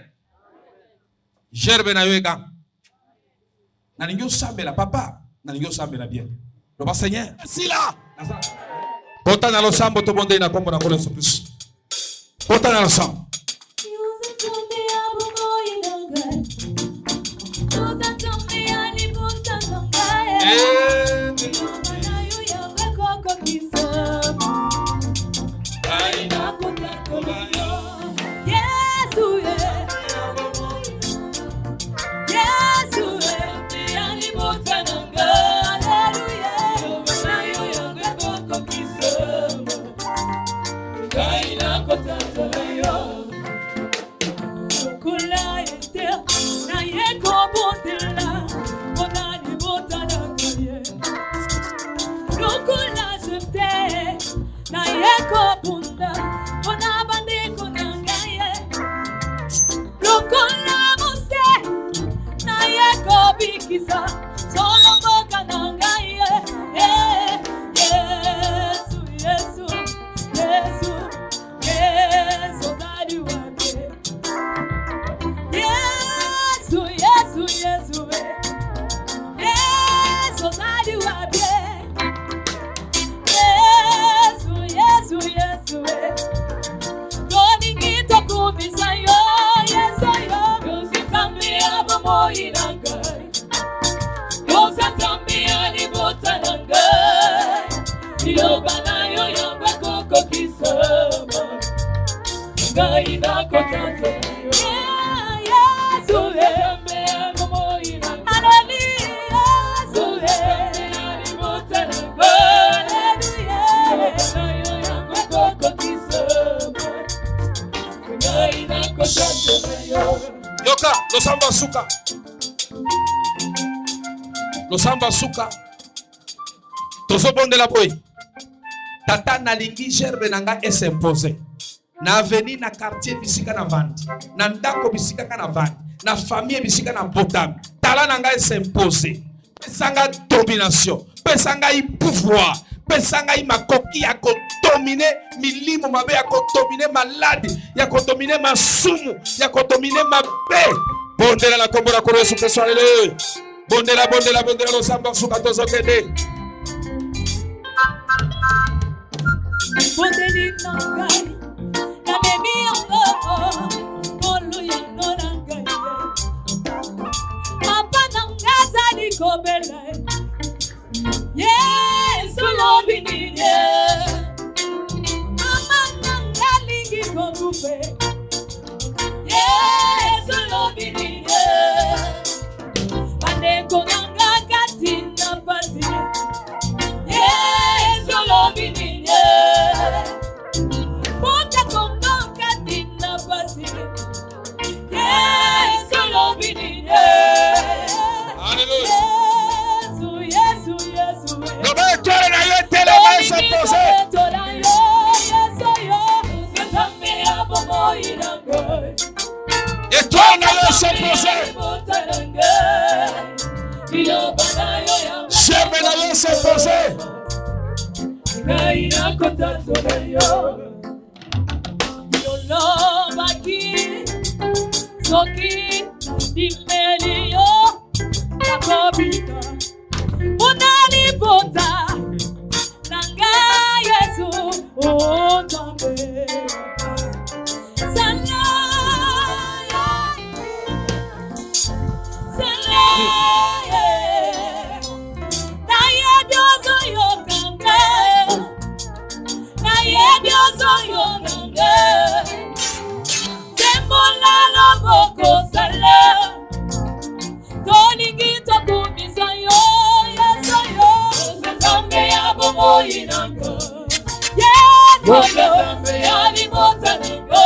Gerbe na yo ega. Na ningo sambela papa, na ningo sambela bien. Le Seigneur, si là. Portant dans le sang, tout le monde est d'accord pour la colère plus. Portant dans le sang. Na yeko bunda, ona bande Yoka, losamba suka. Losamba suka. Tozo bonde la boy. Tata nalingi gerbe nanga s'imposer. Na avenue na quartier bisika na vandi. Na ndako bisika na vandi. Na famille bisika na botam. Tala nanga s'imposer. Pesanga domination. Pesanga i pouvoir. Pesanga i makoki ya kodominer milimu mabe ya kodominer maladi. Ya kodominer masumu. Ya kodominer mabe. Bondela la kombo la koro Yesu Kristo alele. Bondela lo samba suka tozo kede. Bondeli nangai, na memi yango, kolu yango nangai. Papa nangaza di kobele, Yesu lobi nine. Mama nangalingi kobufe, Yesu lobi nine. Paneko nangakati na pasi, Yesu lobi nine. Soki dimelio nakobika Unani bota nanga Yesu ontambe Sala Na yediozo yokanga Na yediozo yokanga Boko sala Kolingi tokumisa yo Yeso yo Zambe ya bomo inango Yeso Zambe ya limota ningo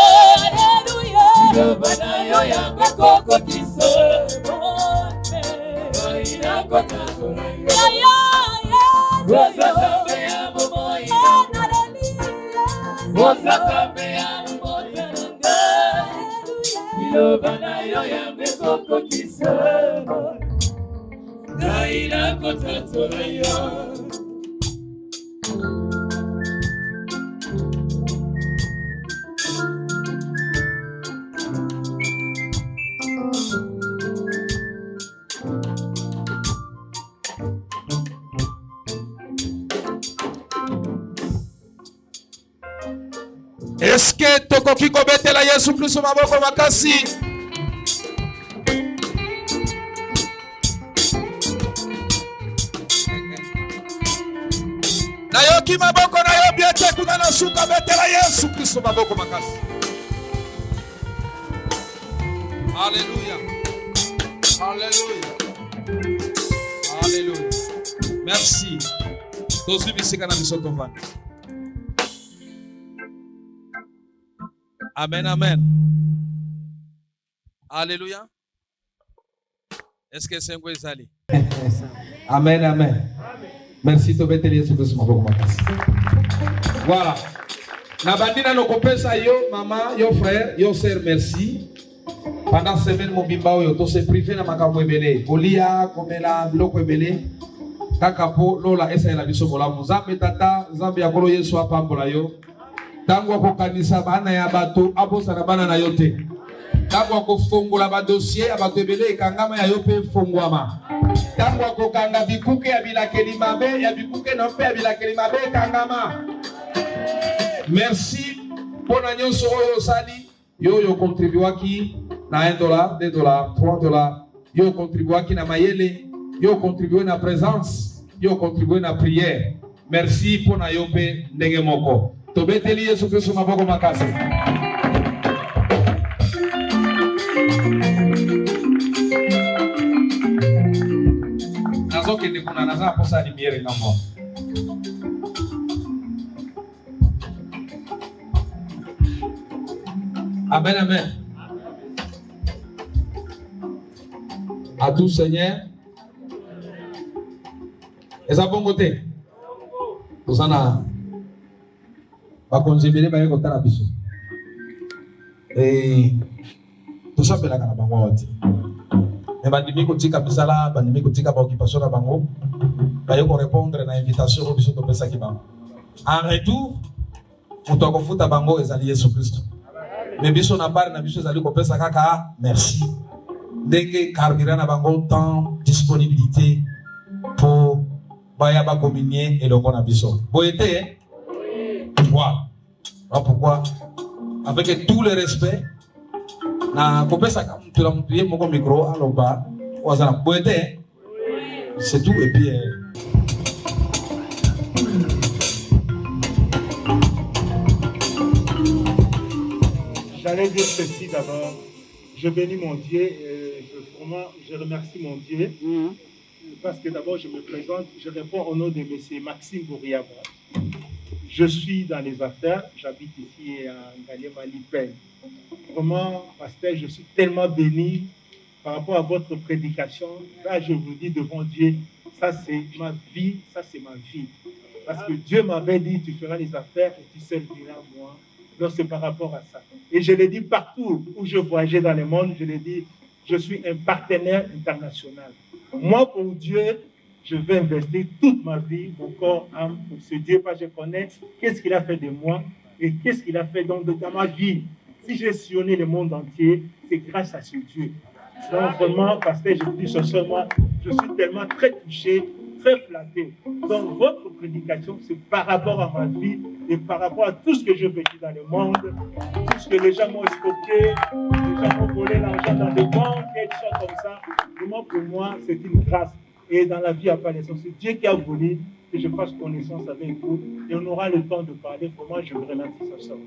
Hallelujah Yobana yo yango koko kiso Inango tasura yo Yeso Zambe ya bomo inango Hallelujah Zambe ya limota ningo Yobana yo yango koko kiso Gaina kotatora yo Est-ce que tokoki kobetela Yesu Kristo maboko makasi? Nayoki maboko na yo biete kuna na suka betela Yesu Kristo maboko makasi. Alléluia. Alléluia. Alléluia. Merci. Tozu bisika na biso tovanda. Amen, amen. Alléluia. Est-ce que c'est un peu sali? Amen, amen. Merci to beteli Yesu Kristo maboko makasi. Voilà. Na bandina no kopesa yo maman, yo frère, yo sœur, merci. Pendant semaine mobimba oyo to se privé na makambo ebele. Kolia komela biloko ebele. Kaka po lola esa la biso bola muzambe tata, zambe ya kolo Yesu apambola yo. Tango kokanisa bana ya bato abosa na bana na yote. Tango kofongola ba dossier ya bato ebele ekangama ya yo pe fongwama. Tango kokanga bikuke ya bilakeli mabe ya bikuke na pe ya bilakeli mabe ekangama. Merci pona nyonso oyo sali yo contribuaki na $1, $2, $3. Yo contribuaki na mayele, yo contribué na présence, yo contribué na prière. Merci pona yo pe ndenge moko. Tobeteli Yesu Kristo maboko makasi. que de kunanaza pour ça lumière na moi. Amen, amen. À tout Seigneur. Et ça bon côté. Vous en avez. Va considérer ba yeko tala biso. Et tout ça bela kana bango oti. Et ba dimi ko tika bisala, ba dimi ko tika ba occupation na bango. Ba yeko répondre na invitation ko biso to pesa ki bango. En retour, muto ko futa bango ezali Yesu Kristo. Mais biso na bar na biso ezali ko pesa kaka merci. Ndenge carburant na bango temps, disponibilité pour baya ba communier et le na biso. Boyete Voilà. Alors pourquoi? Avec tout le respect, na kopesa kam tu l'as montré mon micro à l'oba, wazana boete. C'est tout et puis j'allais dire ceci d'abord. Je bénis mon Dieu et je remercie mon Dieu parce que d'abord je me présente, je réponds au nom de M. Maxime Bouriaba. Je suis dans les affaires, j'habite ici à Ngaliema-Lipen. Vraiment, pasteur, je suis tellement béni par rapport à votre prédication. Là, je vous dis devant Dieu, ça c'est ma vie, ça c'est ma vie. Parce que Dieu m'avait dit, tu feras les affaires et tu serviras moi. Donc c'est par rapport à ça. Et je l'ai dit partout où je voyageais dans le monde, je l'ai dit, je suis un partenaire international. Moi, pour Dieu, je vais investir toute ma vie, mon corps, âme, pour ce Dieu, parce que je connais qu'est-ce qu'il a fait de moi et qu'est-ce qu'il a fait dans ma vie. Si j'ai sillonné le monde entier, c'est grâce à ce Dieu. Donc vraiment, pasteur, je vous dis ce soir, moi, je suis tellement très touché, très flatté. Donc votre prédication, c'est par rapport à ma vie et par rapport à tout ce que je vécu dans le monde, tout ce que les gens m'ont escroqué, les gens m'ont volé l'argent dans des banques et des choses comme ça. Vraiment, pour moi, c'est une grâce. Et dans la vie à part naissance, c'est Dieu qui a voulu que je fasse connaissance avec vous. Et on aura le temps de parler. Pour moi, je vous remercie ce soir.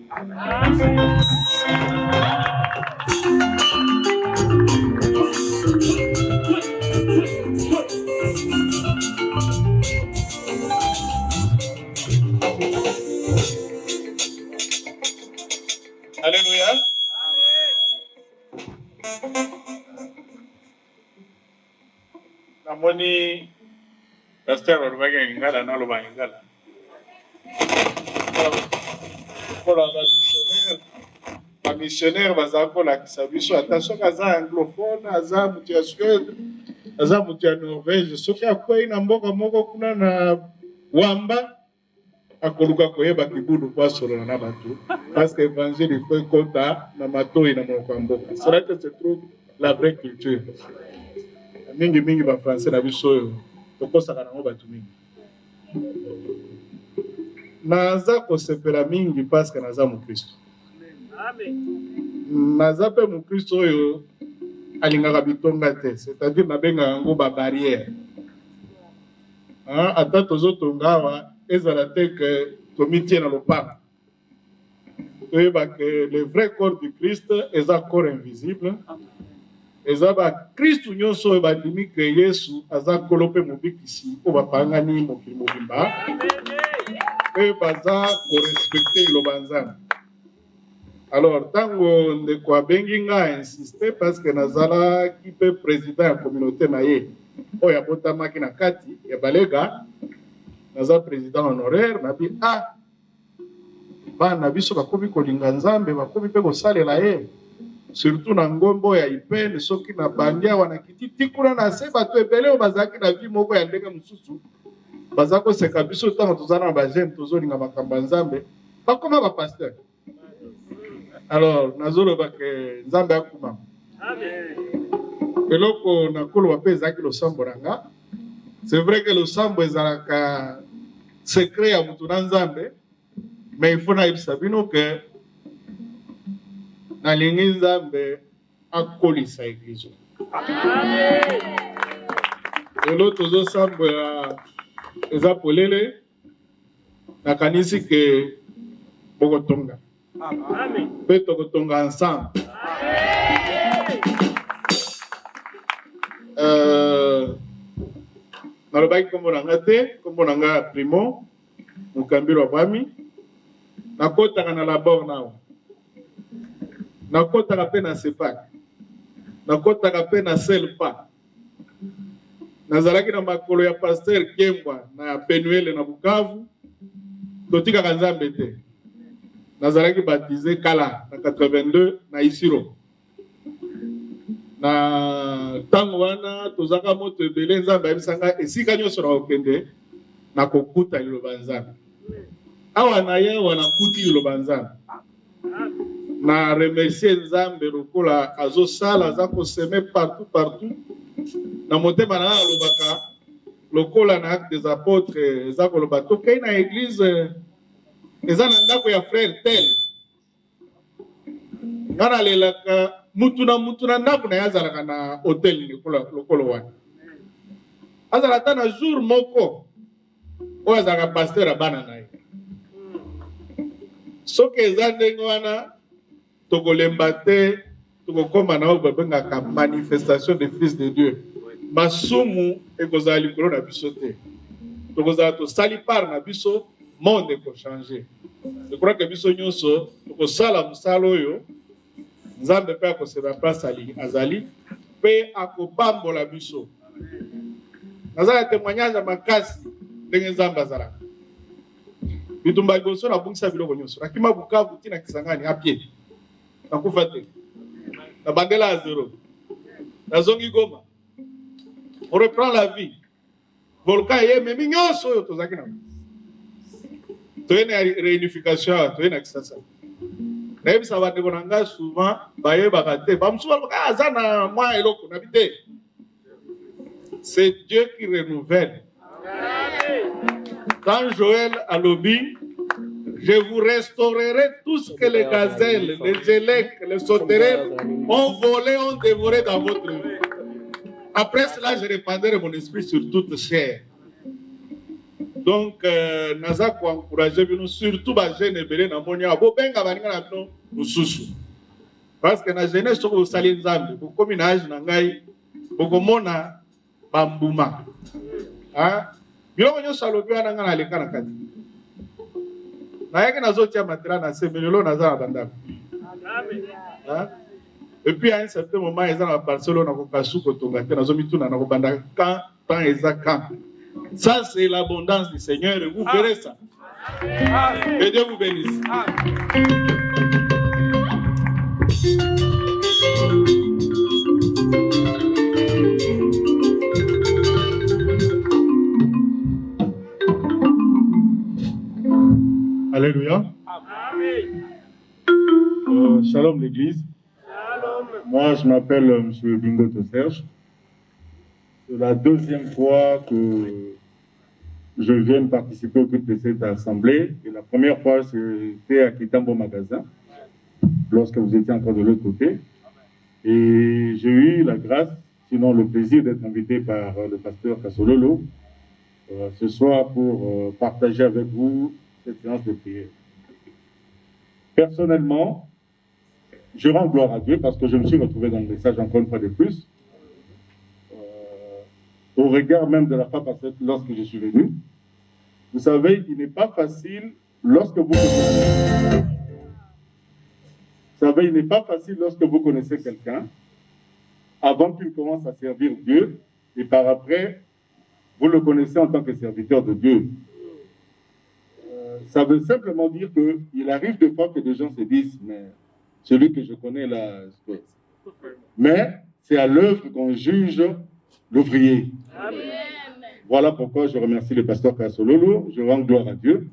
Alléluia. Namoni pasteur olobaki ingala naloba ingala pour la missionnaire baza kolakisa biso ata soki aza anglophone aza mutu ya Suède aza mutu ya Norvège soki akwei na mboka moko kuna na wamba akoluka koyeba kibudu po asolola na bato parce que évangile il faut ekota na matoi na monoko ya mboka. C'est là que se trouve la vraie culture. Mingi mingi ba français na biso oyo tokosaka nango bato mingi. Naza kosepela mingi parce que naza mokristo. Naza pe mokristo oyo alingaka bitonga te, c'est-à-dire nabengaka yango ba barrière. Ata tozotonga awa ezala te ke tomitie na lopango. Toyeba ke le vrai corps du Christ eza corps invisible. Eza ba Kristu nyonso oyo bandimi ke Yesu aza nkolo mpe mobikisi oyo bapangani mokili mobimba oyo baza korespecte liloba Nzambe. Alors ntango ndeko abengi nga insiste parce que nazalaki mpe président ya communauté na ye oyo abotamaki na kati ya Balega, naza président honoraire, nabi bana biso bakomi kolinga Nzambe, bakomi mpe kosalela ye. Surtout na ngombo ya Ipene soki na bandia wana kiti tikuna na se bato ebele o bazaki na vie moko ya ndenge mosusu baza koseka biso ntango tozana na bagene tozolinga makambo ya Nzambe bakoma ba pasteur. Alors nazoloba ke Nzambe akuma eloko nakoloba mpe ezalaki losambo na nga. C'est vrai que losambo ezalaka secret ya mutu na Nzambe, mais il faut nayebisa bino ke nalingi Nzambe akolisa eglize. Lelo tozosambo ya eza polele nakanisi ke bokotonga mpe tokotonga ensemble. nalobaki kombo nanga te, kombo nanga Primo Mukambiro Abami. Nakotaka na labor nawa, nakotaka pe na sepak, nakotaka pe na selpa. Nazalaki na makolo ya Pasteur Kembwa na Penuele na Bukavu, totikaka Nzambe te. Nazalaki baptisé kala na 82 na Isiro. Na tango wana tozaka moto ebele Nzambe ayebisanga esika nyonso na okende na kokuta liloba Nzambe. Awa na ye wana kuti liloba Nzambe. Na remercier Nzambe lokola azosala aza koseme partout. Na motema na alobaka lokola na Actes des Apôtres eza koloba tokei na église eza na ndako ya frère tel. Ngana lelaka mutu na ndako na yazalaka na hotel lokolo wana. Azala ta na jour moko oyo azalaka pasteur abana na ye. Soki eza ndenge wana tokolemba te tokokoma na oyo babengaka manifestation des fils de Dieu. Masumu ekozala likolo na biso te. Tokozala tosali part na biso monde ekochanger. Je crois que biso nyonso tokosala mosala oyo Nzambe pe akoseba place azali pe akobambola biso. Nazala témoignage makasi ndenge Nzambe azalaka. Bitumba liboso na bungisa biloko nyonso. Nakima Bukavu tina Kisangani a pied. Nakufa te. Na bandela à zéro. Nazongi Goma. On reprend la vie. Volcan ye memi nyonso oyo tozaki na. Toyena réunification, toyena Kisasa. Naebisa bandeko na nga souvent bayebaka te. Bamusu balobaka aza na mwa eloko na bite. C'est Dieu qui renouvelle. Quand Joël a lobby, je vous restaurerai tout ce que les gazelles, les élecs, les sauterelles ont volé, ont dévoré dans votre vie. Après cela, je répandrai mon esprit sur toute chair. Donc, naza ko encourager bino surtout ba jeune ebele na monia bo benga baninga na bino mususu. Parce que na jeunesse soko sali Nzambe, ko komi na âge na ngai, boko mona bambuma. Ah, biloko nyonso alobi wana nga na leka na kati. Na yeke nazotia matela na semelelo naza na bandako. Hein? Et puis à un certain moment, ils ont à Barcelone, à Kotonga, quand temps exact quand. Ça, c'est l'abondance du Seigneur et vous verrez ça. Et Dieu vous bénisse. Alléluia. Shalom l'église. Moi, je m'appelle M. Bingoto Serge. C'est la deuxième fois que je viens participer au culte de cette assemblée. Et la première fois, c'était à Kitambo Magasin, lorsque vous étiez encore de l'autre côté. Et j'ai eu la grâce, sinon le plaisir d'être invité par le pasteur Kassololo ce soir pour partager avec vous cette séance de prière. Personnellement, je rends gloire à Dieu parce que je me suis retrouvé dans le message encore une fois de plus. Au regard même de la foi passée lorsque je suis venu. Vous savez, il n'est pas facile lorsque vous connaissez... Vous savez, il n'est pas facile lorsque vous connaissez quelqu'un, avant qu'il commence à servir Dieu, et par après, vous le connaissez en tant que serviteur de Dieu. Ça veut simplement dire qu'il arrive des fois que des gens se disent, mais celui que je connais là, mais c'est à l'œuvre qu'on juge l'ouvrier. Voilà pourquoi je remercie le pasteur Kassololo, je rends gloire à Dieu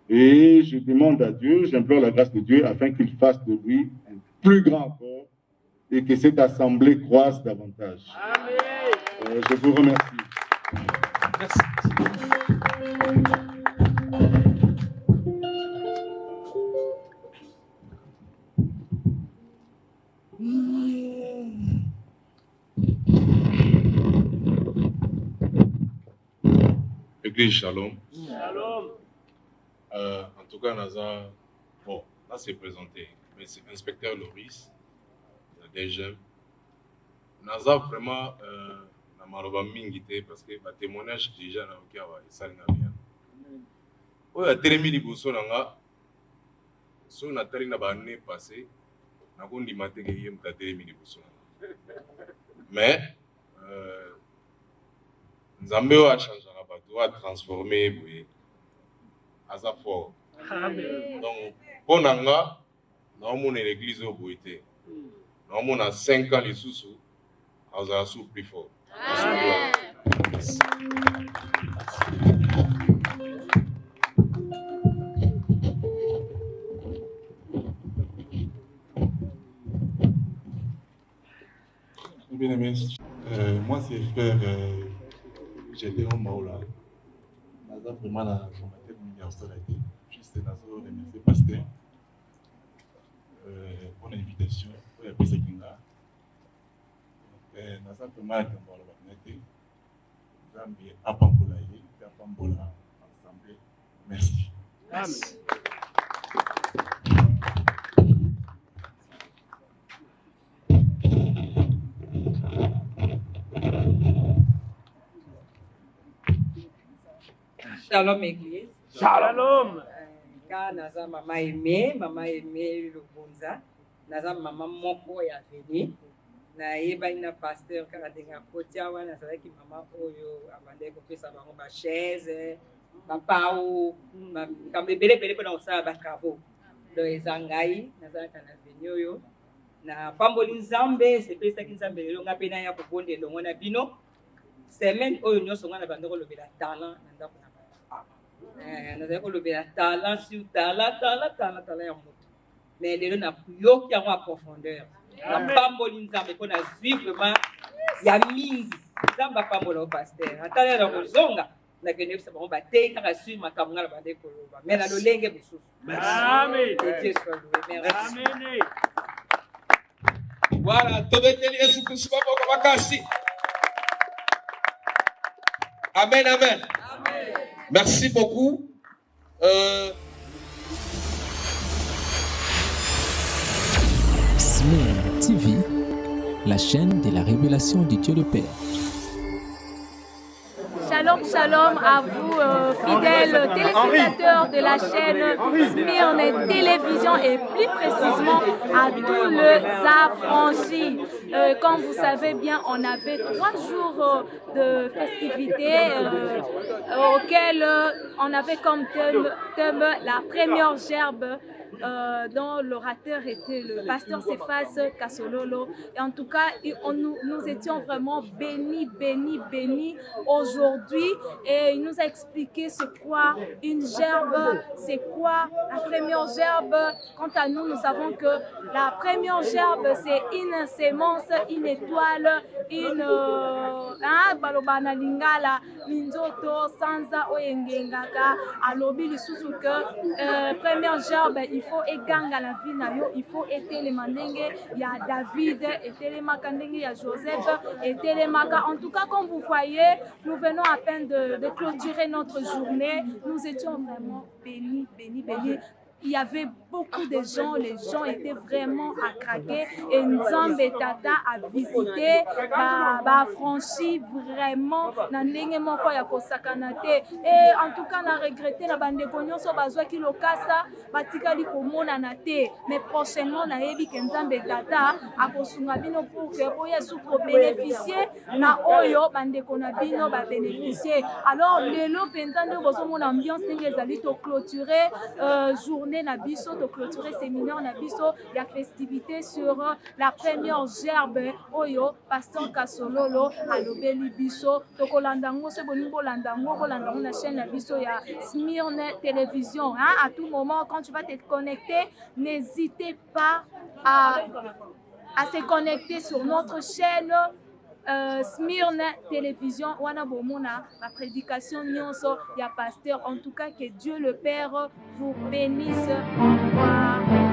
et je demande à Dieu, j'implore la grâce de Dieu afin qu'il fasse de lui un plus grand encore et que cette assemblée croisse davantage. Je vous remercie. Merci. Église Shalom. Shalom. En tout cas, Naza, bon, là c'est présenté, mais c'est inspecteur Loris, des jeunes. Naza vraiment, maloba mingi te parce que ba témoignage déjà na okawa esalinga bien. Oyo atelemi liboso na nga so natali na ba année passée nakondima te ke ye mutu atelemi liboso na nga. Mais Nzambe oyo achangeaka bato atransforme boye aza fort. Donc mpo na nga naomona l'église oyo boye te naomona 5 ans lisusu azala su plus fort. Bien aimé, moi c'est frère Gédéon Maoula. Naza vraiment na formateur universel été. Juste nazo remercier pasteur pour l'invitation pour la prise kinga. Naza vraiment na kambola bagnete. Zambi apambola ye, apambola ensemble. Merci. Amen. Shalom Église. Shalom. Car naza mama aimé Lobonza. Naza mama moko ya veni. Na yeba ina pasteur kala denga kotia wana nazalaki mama oyo abande ko pesa bango ba chaise, ba pao, kambe bele pona osala ba travaux. Do ezangai nazalaka na veni oyo. Na pamboli Nzambe, c'est pesa ki Nzambe lelo ngapena ya kobonde longo na bino. Semaine oyo nyonso ngana bandeko lobela talent na ndako na nazali kolobela talent sur talent ya moto mais lelo na yoki yango a profondeur na pamboli Nzambe mpo na vraiment ya mingi Nzambe apambola o pasteur atala na kozonga nakende bisa bango batei kaka sur makambo nga na bande koloba mais na lolenge mosusu. Amen. Dieu soit loué. Merci. Amen. Voilà, tobeteli Yesu Kristo maboko makasi. Amen, amen. Merci beaucoup. Smyrne TV, la chaîne de la révélation du Dieu le Père. Shalom, shalom à vous, fidèles téléspectateurs de la chaîne Smyrne Télévision et plus précisément à tous les affranchis. Comme vous savez bien, on avait 3 jours de festivités auxquelles on avait comme thème la première gerbe. Dont l'orateur était le pasteur Cephas Kassololo. Et en tout cas, nous étions vraiment bénis aujourd'hui. Et il nous a expliqué c'est quoi une gerbe, c'est quoi la première gerbe. Quant à nous, nous savons que la première gerbe, c'est une sémence, une étoile, une balobana lingala, minzoto, sansa, oyengengaka, alobi lisusu que première gerbe, il faut éganga la vie na yo, il faut ételer mandenge ya David, ételer makandenge ya Joseph, ételer maka. En tout cas, comme vous voyez, nous venons à peine de clôturer notre journée. Nous étions vraiment bénis. Il y avait beaucoup de gens, les gens étaient vraiment à craquer et Nzambe Tata a visité, a franchi vraiment na ndenge moko ya kosakana te. Et en tout cas, on a regretté la bande nyonso bazwa ki lokasa batikali komonana te, mais prochainement na yebi ke Nzambe Tata akosunga bino pour que boye souko bénéficier na oyo bande kona bino ba bénéficier. Alors lelo penza nde bozomona ambiance ndenge ezali to clôturer journée na biso to clôturer séminaire na biso ya festivité sur la première gerbe oyo pasteur Kassololo alobeli biso to kolandango se boni bolandango na chaîne na biso ya Smyrne Télévision. À tout moment quand tu vas te connecter, n'hésitez pas à se connecter sur notre chaîne Smyrne Télévision. Wana bomona la prédication nyonso ya pasteur. En tout cas, que Dieu le Père vous bénisse. Au revoir.